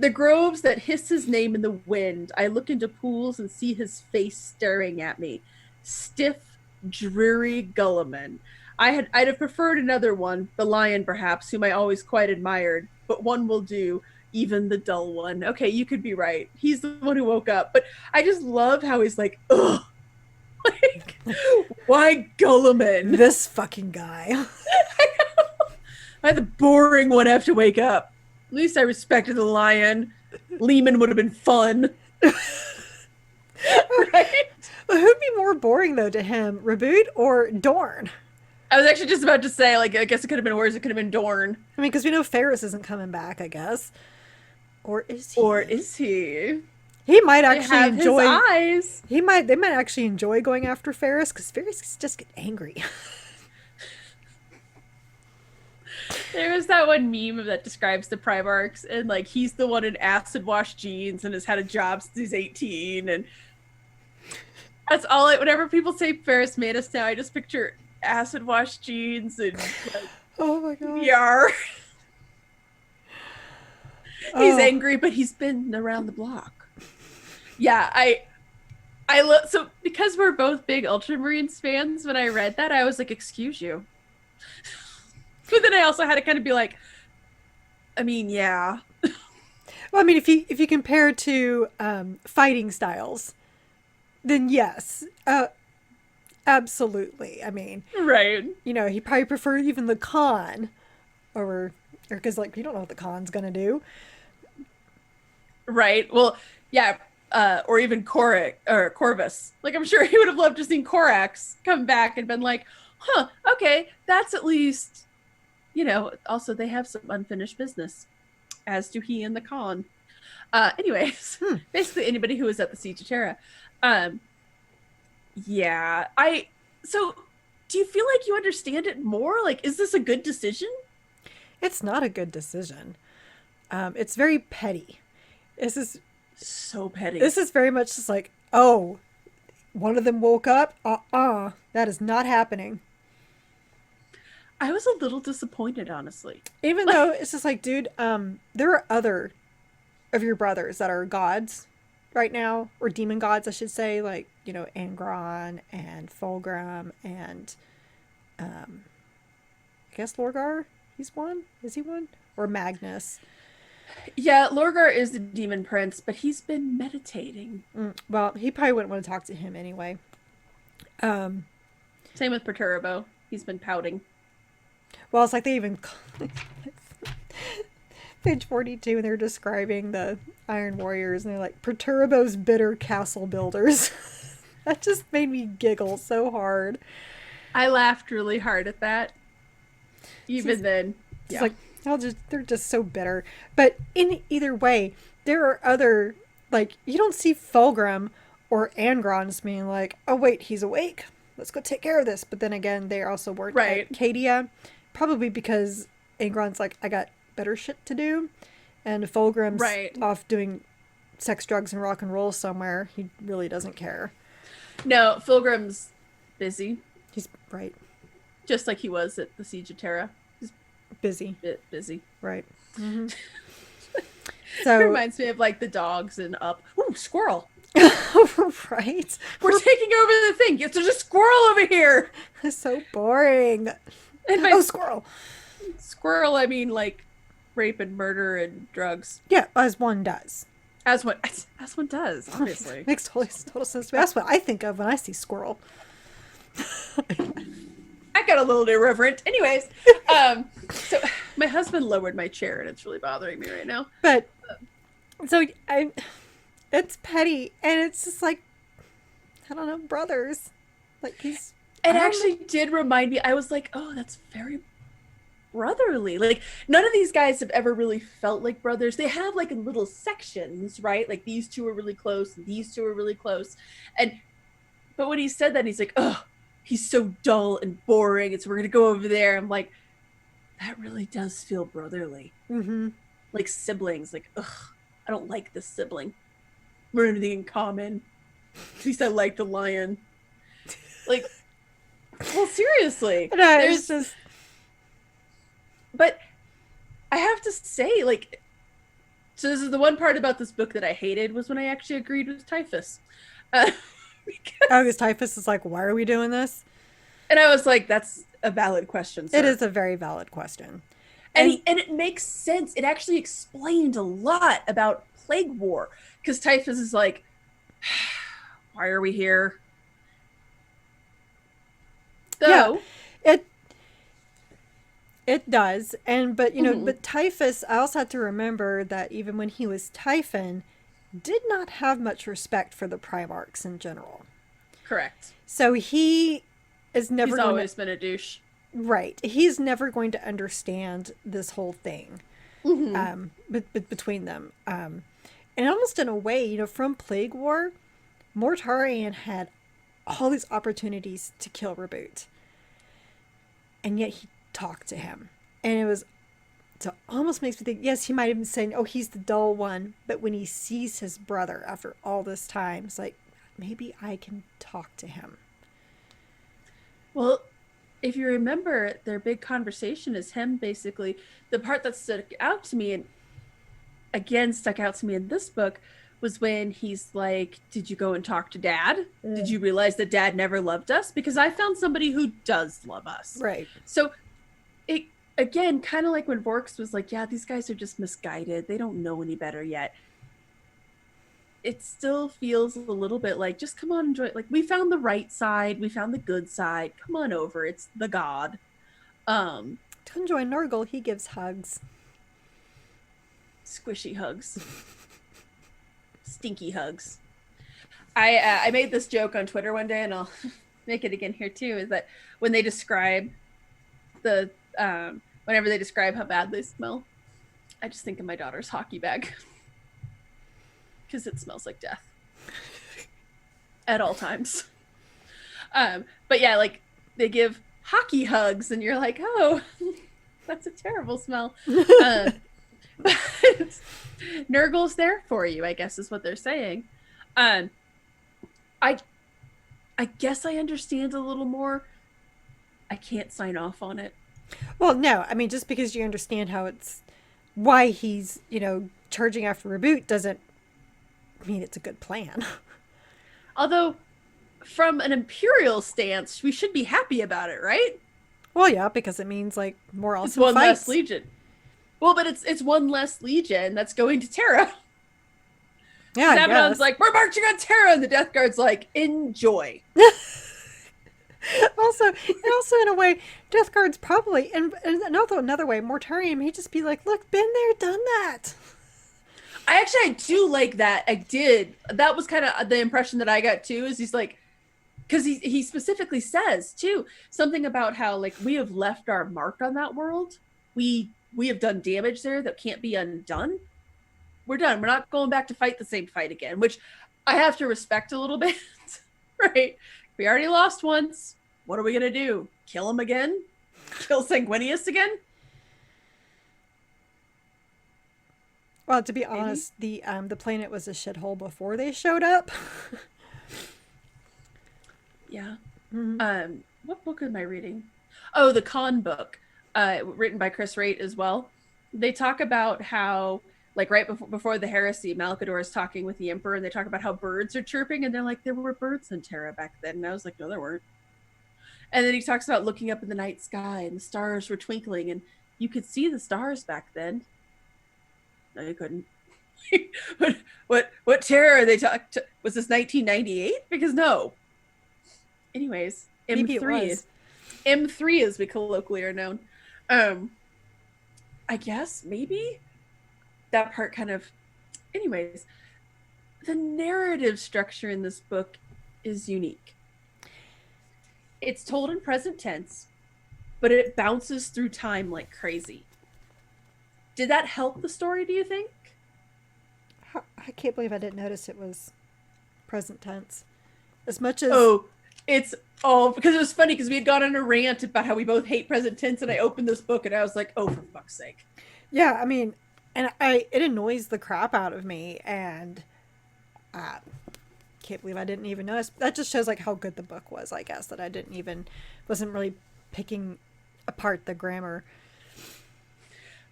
groves that hiss his name in the wind. I look into pools and see his face staring at me. Stiff, dreary Gulliman. I'd have preferred another one, the lion perhaps, whom I always quite admired, but one will do, even the dull one. Okay, you could be right. He's the one who woke up, but I just love how he's like, ugh. Like, why Gulliman? This fucking guy. I had the boring one have to wake up. At least I respected the lion. Lehman would have been fun. Right? Well, who'd be more boring, though, to him? Reboot or Dorn? I was actually just about to say, like, I guess it could have been worse. It could have been Dorn. I mean, because we know Ferris isn't coming back, I guess. Or is he? Or is he? He might actually enjoy. His eyes. They might actually enjoy going after Ferris, because Ferris just get angry. There was that one meme that describes the primarchs, and like he's the one in acid wash jeans and has had a job since he's 18, and that's all. Whenever people say Ferris Manus now, I just picture acid wash jeans and like, oh my god, VR. He's angry, but he's been around the block. Yeah, I love, so because we're both big Ultramarines fans, when I read that, I was like, excuse you. But then I also had to kind of be like, I mean, yeah. Well, I mean, if you compare to fighting styles, then yes, absolutely. I mean, right. You know, he probably preferred even the Khan or because like you don't know what the Khan's gonna do. Right. Well, yeah. Or even Corvus. Like, I'm sure he would have loved to see Corax come back and been like, huh, okay, that's at least, you know, also they have some unfinished business, as do he and the Khan. Anyways, basically anybody who was at the Siege of Terra. Yeah, so do you feel like you understand it more? Like, is this a good decision? It's not a good decision. It's very petty. This is so petty. This is very much just like, oh, one of them woke up. That is not happening. I was a little disappointed, honestly. Even though it's just like, dude, there are other of your brothers that are gods right now, or demon gods, I should say, like, you know, Angron and Fulgrim and I guess Lorgar. He's one. Is he one? Or Magnus? Yeah, Lorgar is the demon prince, but he's been meditating. Well, he probably wouldn't want to talk to him anyway. Same with Perturbo. He's been pouting. Well, it's like they even page 42, and they're describing the Iron Warriors, and they're like, Perturbo's bitter castle builders. That just made me giggle so hard. I laughed really hard at that. Even then. It's like, they're just so bitter. But in either way, there are other, like, you don't see Fulgrim or Angron just being like, oh wait, he's awake, let's go take care of this. But then again, they also weren't at Cadia, probably because Angron's like, I got better shit to do, and Fulgrim's off doing sex, drugs, and rock and roll somewhere. He really doesn't care. No, Fulgrim's busy. He's right. Just like he was at the Siege of Terra. Busy. Busy. Right. Mm-hmm. So it reminds me of like the dogs in Up. Ooh, squirrel. Right. We're taking over the thing. There's a squirrel over here. It's so boring. And squirrel. Squirrel, I mean like rape and murder and drugs. Yeah, as one does. As one does, obviously. Makes total sense to me. That's what I think of when I see squirrel. I got a little irreverent. Anyways, so my husband lowered my chair and it's really bothering me right now. But so it's petty, and it's just like, I don't know, brothers. Like he's. It actually did remind me. I was like, oh, that's very brotherly. Like none of these guys have ever really felt like brothers. They have like in little sections, right? Like these two are really close, and these two are really close, but when he said that, he's like, oh. He's so dull and boring, and so we're gonna go over there. I'm like, that really does feel brotherly. Mm-hmm. Like siblings. Like, ugh. I don't like this sibling. We're anything in common. At least I like the lion. Like, well, seriously. No, There's just... But I have to say, like, so this is the one part about this book that I hated was when I actually agreed with Typhus. Because Typhus is like, why are we doing this? And I was like, that's a valid question, sir. It is a very valid question. And it makes sense. It actually explained a lot about Plague War. Because Typhus is like, why are we here? So, yeah, it does. But you know, but Typhus, I also have to remember that even when he was Typhon, did not have much respect for the primarchs in general. Correct. So he is never He's always been a douche. Right. He's never going to understand this whole thing between them. And almost in a way, you know, from Plague War, Mortarion had all these opportunities to kill Reboot. And yet he talked to him. And it almost makes me think, yes, he might have been saying, oh, he's the dull one. But when he sees his brother after all this time, it's like, maybe I can talk to him. Well, if you remember, their big conversation is him basically, the part that stuck out to me, and again stuck out to me in this book, was when he's like, did you go and talk to Dad? Did you realize that Dad never loved us? Because I found somebody who does love us. Right. So it, again, kind of like when Vorks was like, yeah, these guys are just misguided. They don't know any better yet. It still feels a little bit like, just come on, enjoy it. Like, we found the right side. We found the good side. Come on over. It's the God. To enjoy Nurgle, he gives hugs. Squishy hugs. Stinky hugs. I made this joke on Twitter one day, and I'll make it again here too, is that when they describe the, whenever they describe how bad they smell, I just think of my daughter's hockey bag. Because it smells like death at all times. But yeah, like, they give hockey hugs and you're like, oh, that's a terrible smell. But Nurgle's there for you, I guess is what they're saying. I guess I understand a little more. I can't sign off on it. Well, no, I mean, just because you understand why he's, you know, charging after Reboot doesn't mean it's a good plan. Although, from an Imperial stance, we should be happy about it, right? Well, yeah, because it means like more awesome It's one fights. less Legion. Well, but it's one less Legion that's going to Terra. Yeah, Abaddon's like, we're marching on Terra, and the Death Guard's like, enjoy. Also in a way, Death Guard's probably, and another way, Mortarion may just be like, look, been there, done that. I do like that. I did. That was kind of the impression that I got too, is he's like, because he specifically says too, something about how, like, we have left our mark on that world. We have done damage there that can't be undone. We're done. We're not going back to fight the same fight again, which I have to respect a little bit. Right? We already lost once. What are we going to do? Kill him again? Kill Sanguinius again? Well, to be honest, the planet was a shithole before they showed up. Yeah. Mm-hmm. What book am I reading? Oh, the Khan book, written by Chris Wraight as well. They talk about how, like, right before the heresy, Malachador is talking with the Emperor, and they talk about how birds are chirping, and they're like, there were birds in Terra back then. And I was like, no, there weren't. And then he talks about looking up in the night sky, and the stars were twinkling, and you could see the stars back then. No, you couldn't. what Terra they talked? Was this 1998? Because no. Anyways, M3 as we colloquially are known. I guess maybe that part kind of. Anyways, the narrative structure in this book is unique. It's told in present tense, but it bounces through time like crazy. Did that help the story, do you think? I can't believe I didn't notice it was present tense. As much as... Oh, it's all... Because it was funny, because we had gone on a rant about how we both hate present tense, and I opened this book, and I was like, oh, for fuck's sake. Yeah, I mean, And it annoys the crap out of me, and uh, can't believe I didn't even notice. That just shows like how good the book was, I guess, that I wasn't really picking apart the grammar.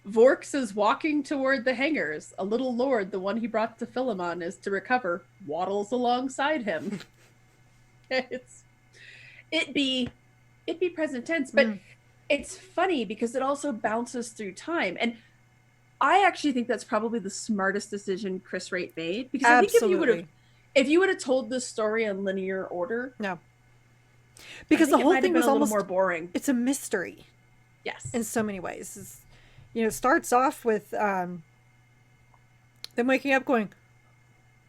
Vorks is walking toward the hangars. A little lord, the one he brought to Philemon is to recover, waddles alongside him. It'd be present tense, but it's funny because it also bounces through time. And I actually think that's probably the smartest decision Chris Wraight made, because I think if you would have told this story in linear order, no, because the whole thing was almost more boring. It's a mystery, yes, in so many ways. It starts off with them waking up, going,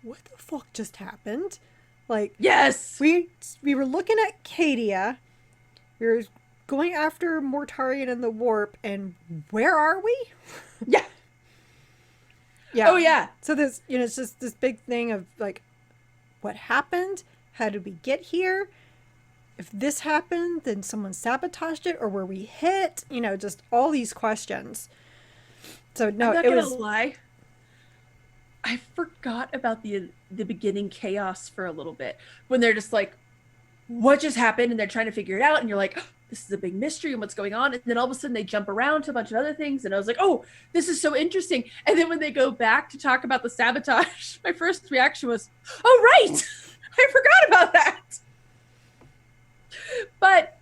"What the fuck just happened?" Like, yes, we were looking at Cadia, we were going after Mortarion and the warp, and where are we? Yeah. Yeah. Oh, yeah. So this, it's just this big thing of like, what happened? How did we get here? If this happened, then someone sabotaged it, or were we hit? Just all these questions. So no, I'm not gonna lie. I forgot about the beginning chaos for a little bit, when they're just like, what just happened? And they're trying to figure it out. And you're like, oh, this is a big mystery and what's going on. And then all of a sudden they jump around to a bunch of other things. And I was like, oh, this is so interesting. And then when they go back to talk about the sabotage, my first reaction was, oh, right. I forgot about that. But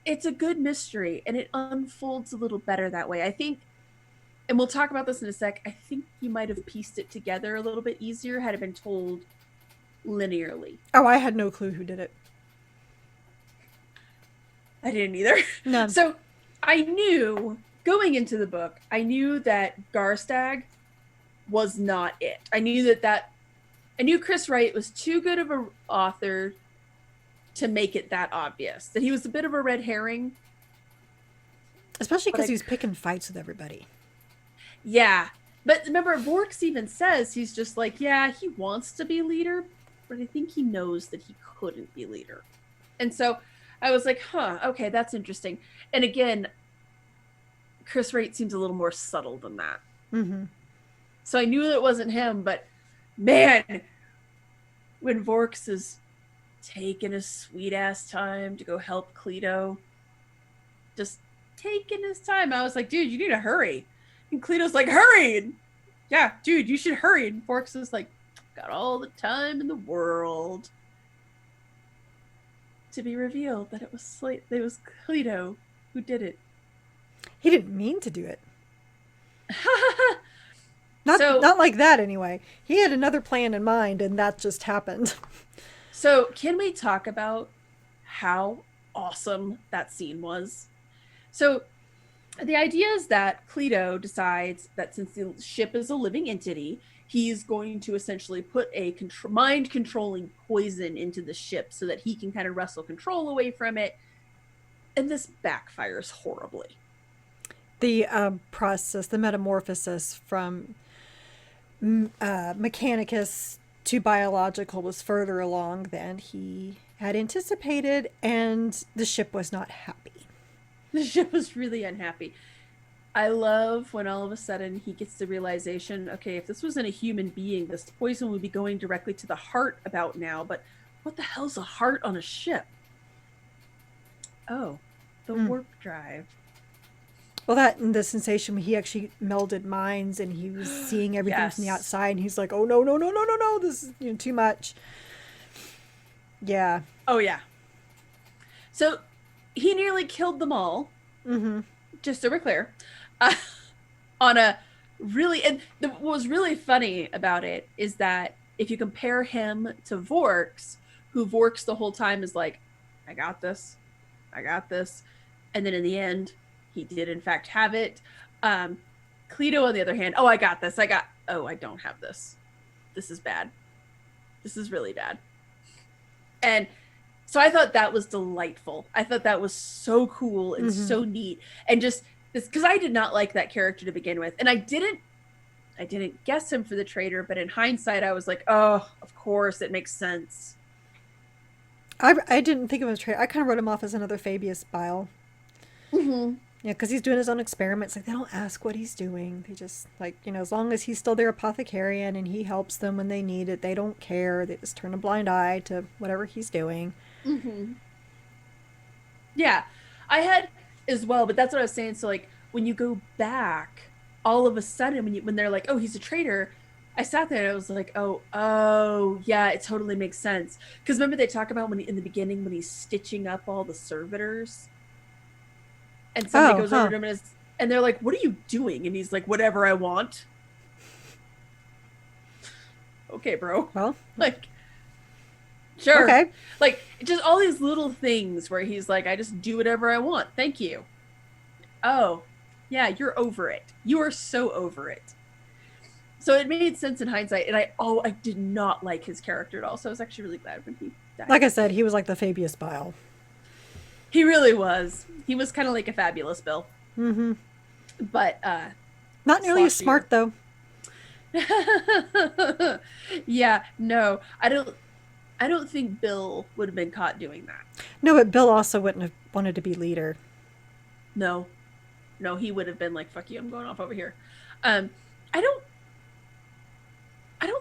it's a good mystery and it unfolds a little better that way. I think, and we'll talk about this in a sec, I think you might have pieced it together a little bit easier had it been told linearly. Oh, I had no clue who did it. I didn't either. None. So I knew, going into the book, I knew that Garstag was not it. I knew I knew Chris Wraight was too good of an author to make it that obvious. That he was a bit of a red herring. Especially because he was picking fights with everybody. Yeah. But remember, Vorks even says, he's just like, yeah, he wants to be leader, but I think he knows that he couldn't be leader. And so I was like, huh, okay, that's interesting. And again, Chris Wraight seems a little more subtle than that. Mm-hmm. So I knew that it wasn't him, but man, when Vorks is taking his sweet ass time to go help Cleto, just taking his time, I was like, dude, you need to hurry. And Cleto's like, hurry! And, yeah, dude, you should hurry. And Vorks is like, got all the time in the world. To be revealed that it was Cleto who did it. He didn't mean to do it. Not like that anyway. He had another plan in mind, and that just happened. So can we talk about how awesome that scene was? So the idea is that Cleto decides that since the ship is a living entity, he's going to essentially put a mind-controlling poison into the ship so that he can kind of wrestle control away from it. And this backfires horribly. The process, the metamorphosis from Mechanicus to biological was further along than he had anticipated, and the ship was not happy. The ship was really unhappy. I love when all of a sudden he gets the realization, okay, if this wasn't a human being, this poison would be going directly to the heart about now, but what the hell's a heart on a ship? Oh, the warp drive. Well, that and the sensation when he actually melded minds and he was seeing everything from the outside, and he's like, oh, no, this is too much. Yeah. Oh, yeah. So he nearly killed them all. Mm-hmm. Just so we're clear. On a really, and what was really funny about it is that if you compare him to Vorks, who Vorks the whole time is like, I got this. And then in the end, he did in fact have it. Cleto, on the other hand, I got this. I don't have this. This is bad. This is really bad. And so I thought that was delightful. I thought that was so cool and so neat. And just this, because I did not like that character to begin with. And I didn't guess him for the traitor, but in hindsight, I was like, oh, of course, it makes sense. I didn't think of him as traitor. I kind of wrote him off as another Fabius Bile. Mm-hmm. Yeah, because he's doing his own experiments. Like, they don't ask what he's doing. They just, like, as long as he's still their apothecarian and he helps them when they need it, they don't care. They just turn a blind eye to whatever he's doing. Mm-hmm. Yeah, I had as well, but that's what I was saying. So, like, when you go back, all of a sudden, when they're like, "Oh, he's a traitor," I sat there and I was like, "Oh, yeah, it totally makes sense." Because remember they talk about in the beginning when he's stitching up all the servitors, and somebody goes over to him and they're like, "What are you doing?" And he's like, "Whatever I want." Okay, bro. Well, like. Sure. Okay. Like, just all these little things where he's like, I just do whatever I want. Thank you. Oh, yeah, you're over it. You are so over it. So it made sense in hindsight. And I did not like his character at all. So I was actually really glad when he died. Like I said, he was like the Fabius Bile. He really was. He was kind of like a fabulous Bill. Mm-hmm. But, not nearly as smart, though. Yeah, no. I don't think Bill would have been caught doing that. No, but Bill also wouldn't have wanted to be leader. No, he would have been like, "Fuck you, I'm going off over here." I don't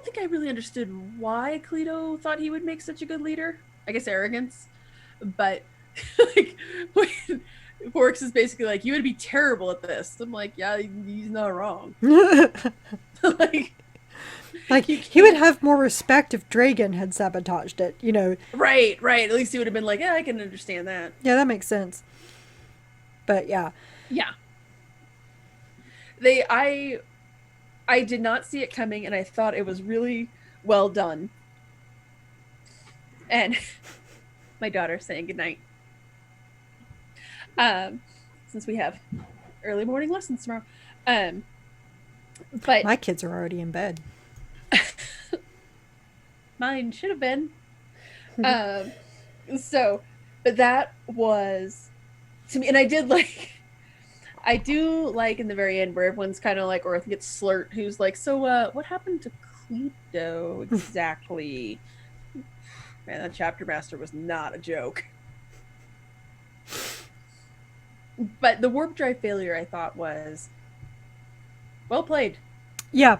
think I really understood why Cleto thought he would make such a good leader. I guess arrogance, but like when Vorks is basically like, "You would be terrible at this." I'm like, "Yeah, he's not wrong." Like, he would have more respect if Dragan had sabotaged it, Right. At least he would have been like, yeah, I can understand that. Yeah, that makes sense. But, yeah. Yeah. I did not see it coming, and I thought it was really well done. And my daughter saying goodnight. Since we have early morning lessons tomorrow. But my kids are already in bed. Mine should have been. But that was to me, and I do like in the very end where everyone's kind of like, or I think it's Slurt who's like, so what happened to Cleto exactly? Man, that chapter master was not a joke. But the warp drive failure, I thought, was well played. Yeah.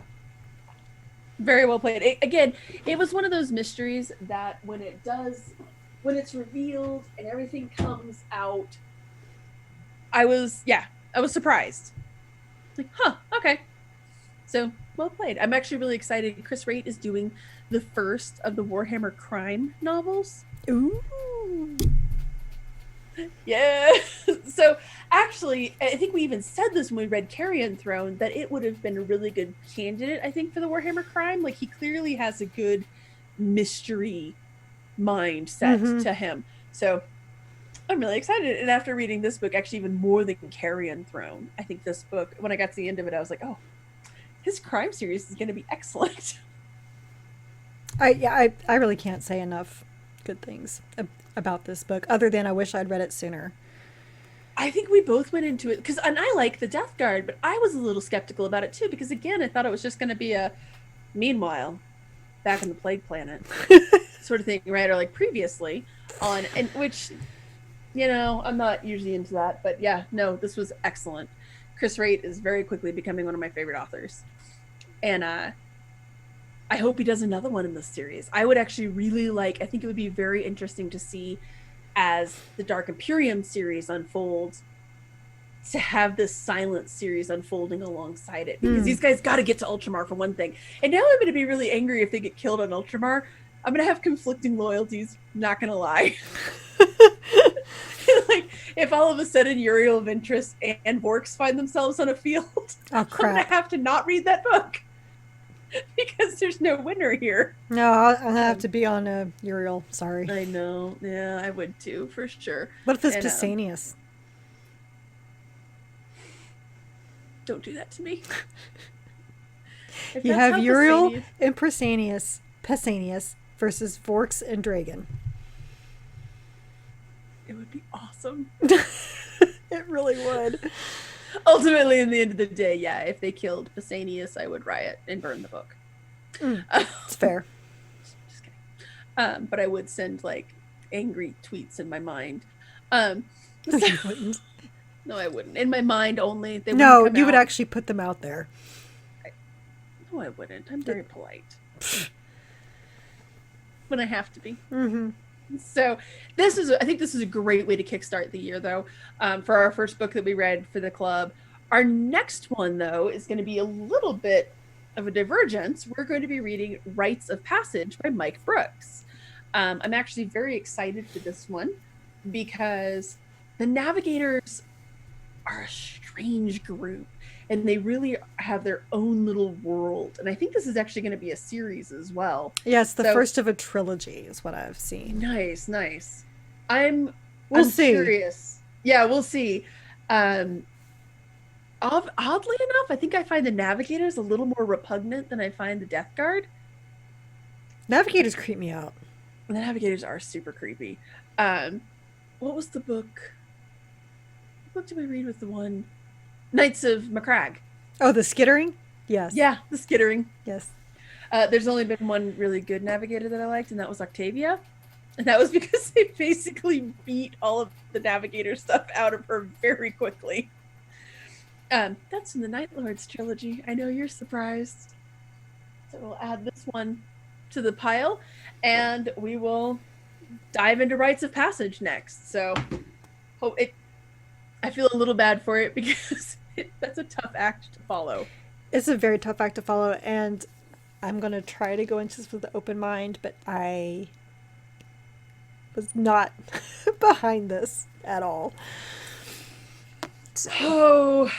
Very well played. It was one of those mysteries that when it's revealed and everything comes out, I was surprised. Like, okay. So, well played. I'm actually really excited. Chris Wraight is doing the first of the Warhammer crime novels. Ooh. Yeah. So actually, I think we even said this when we read Carrion Throne, that it would have been a really good candidate, I think, for the Warhammer crime. Like, he clearly has a good mystery mindset to him. So I'm really excited. And after reading this book, actually even more than Carrion Throne, I think this book, when I got to the end of it, I was like, oh, his crime series is going to be excellent. I really can't say enough good things about this book, other than I wish I'd read it sooner. I think we both went into it and I like the Death Guard, but I was a little skeptical about it too, because again, I thought it was just going to be a meanwhile back in the Plague Planet sort of thing, right? Or like previously on, and which, I'm not usually into that, but yeah, no, this was excellent. Chris Wraight is very quickly becoming one of my favorite authors, and I hope he does another one in this series. I would actually really I think it would be very interesting to see, as the Dark Imperium series unfolds, to have this Silence series unfolding alongside it. Because these guys got to get to Ultramar for one thing. And now I'm going to be really angry if they get killed on Ultramar. I'm going to have conflicting loyalties, not going to lie. If all of a sudden Uriel of Interest and Vorks find themselves on a field, I'm going to have to not read that book. Because there's no winner here. No, I'll have to be on Uriel. Sorry. I know. Yeah, I would too, for sure. What if it's Pausanias? Don't do that to me. You have Uriel and Pausanias versus Vorks and Dragan. It would be awesome. It really would. Ultimately, in the end of the day, yeah, if they killed Pausanias, I would riot and burn the book. It's fair. Just kidding. But I would send angry tweets in my mind. You wouldn't. No, I wouldn't. In my mind only. They No, wouldn't come you would out. actually put them out there. No, I wouldn't. I'm very polite. When I have to be. Mm-hmm. So I think this is a great way to kickstart the year, though, for our first book that we read for the club. Our next one, though, is going to be a little bit of a divergence. We're going to be reading Rites of Passage by Mike Brooks. I'm actually very excited for this one because the Navigators are a strange group and they really have their own little world. And I think this is actually going to be a series as well. Yeah, it's the first of a trilogy is what I've seen. Nice. I'm see. Curious. Yeah, we'll see. Oddly enough, I think I find the Navigators a little more repugnant than I find the Death Guard. Navigators creep me out. The Navigators are super creepy. What was the book? What book did we read with the one? Knights of Macragge. Oh, the skittering? Yes. Yeah, the skittering. Yes. There's only been one really good Navigator that I liked, and that was Octavia. And that was because they basically beat all of the Navigator stuff out of her very quickly. That's in the Night Lords trilogy. I know you're surprised. So we'll add this one to the pile, and we will dive into Rites of Passage next. So I feel a little bad for it because that's a tough act to follow. It's a very tough act to follow, and I'm going to try to go into this with an open mind, but I was not behind this at all. So,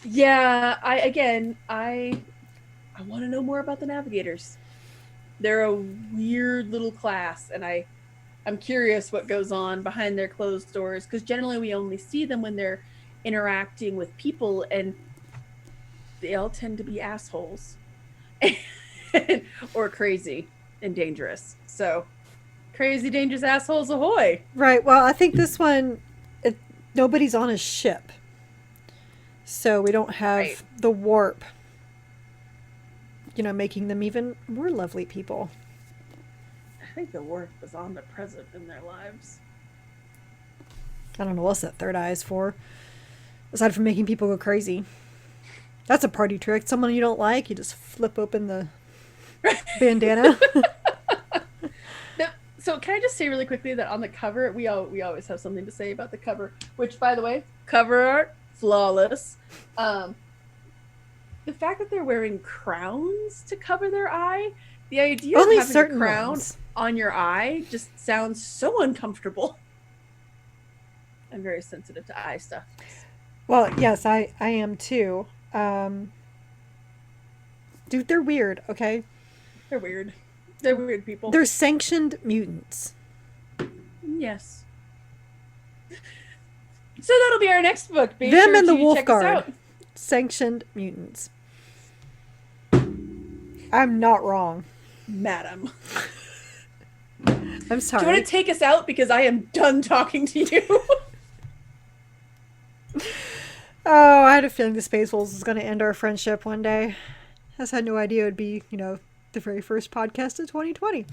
yeah, I want to know more about the Navigators. They're a weird little class, and I'm curious what goes on behind their closed doors, because generally we only see them when they're interacting with people, and they all tend to be assholes or crazy and dangerous. So, crazy, dangerous assholes ahoy! Right. Well, I think this one, nobody's on a ship, so we don't have the warp, making them even more lovely people. I think the warp was omnipresent in their lives. I don't know what's that third eye is for, aside from making people go crazy. That's a party trick. Someone you don't like, you just flip open the bandana. So can I just say really quickly that on the cover, we always have something to say about the cover, which, by the way, cover art, flawless. The fact that they're wearing crowns to cover their eye, the idea Only of having certain a crown ones on your eye just sounds so uncomfortable. I'm very sensitive to eye stuff. Well, yes, I am too. Dude, they're weird, okay? They're weird. They're weird people. They're sanctioned mutants. Yes. So that'll be our next book. Be Them sure and the to Wolf check us Guard. out. Sanctioned mutants. I'm not wrong. Madam. I'm sorry. Do you want to take us out? Because I am done talking to you. Oh, I had a feeling the Space Wolves was going to end our friendship one day. I just had no idea it would be, the very first podcast of 2020.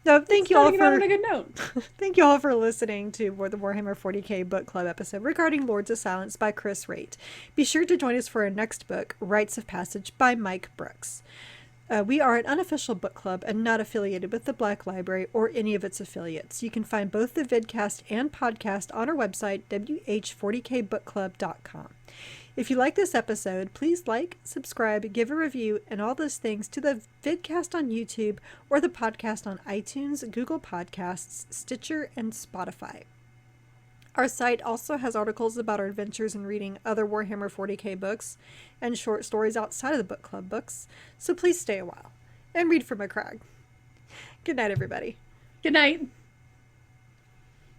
So thank you all for on a good note. Thank you all for listening to the Warhammer 40k book club episode regarding Lords of Silence by Chris Wraight. Be sure to join us for our next book, Rites of Passage by Mike Brooks. We are an unofficial book club and not affiliated with the Black Library or any of its affiliates. You can find both the vidcast and podcast on our website, WH40kbookclub.com. If you like this episode, please like, subscribe, give a review, and all those things to the vidcast on YouTube or the podcast on iTunes, Google Podcasts, Stitcher, and Spotify. Our site also has articles about our adventures in reading other Warhammer 40k books and short stories outside of the book club books, so please stay a while and read for Macragge. Good night, everybody. Good night.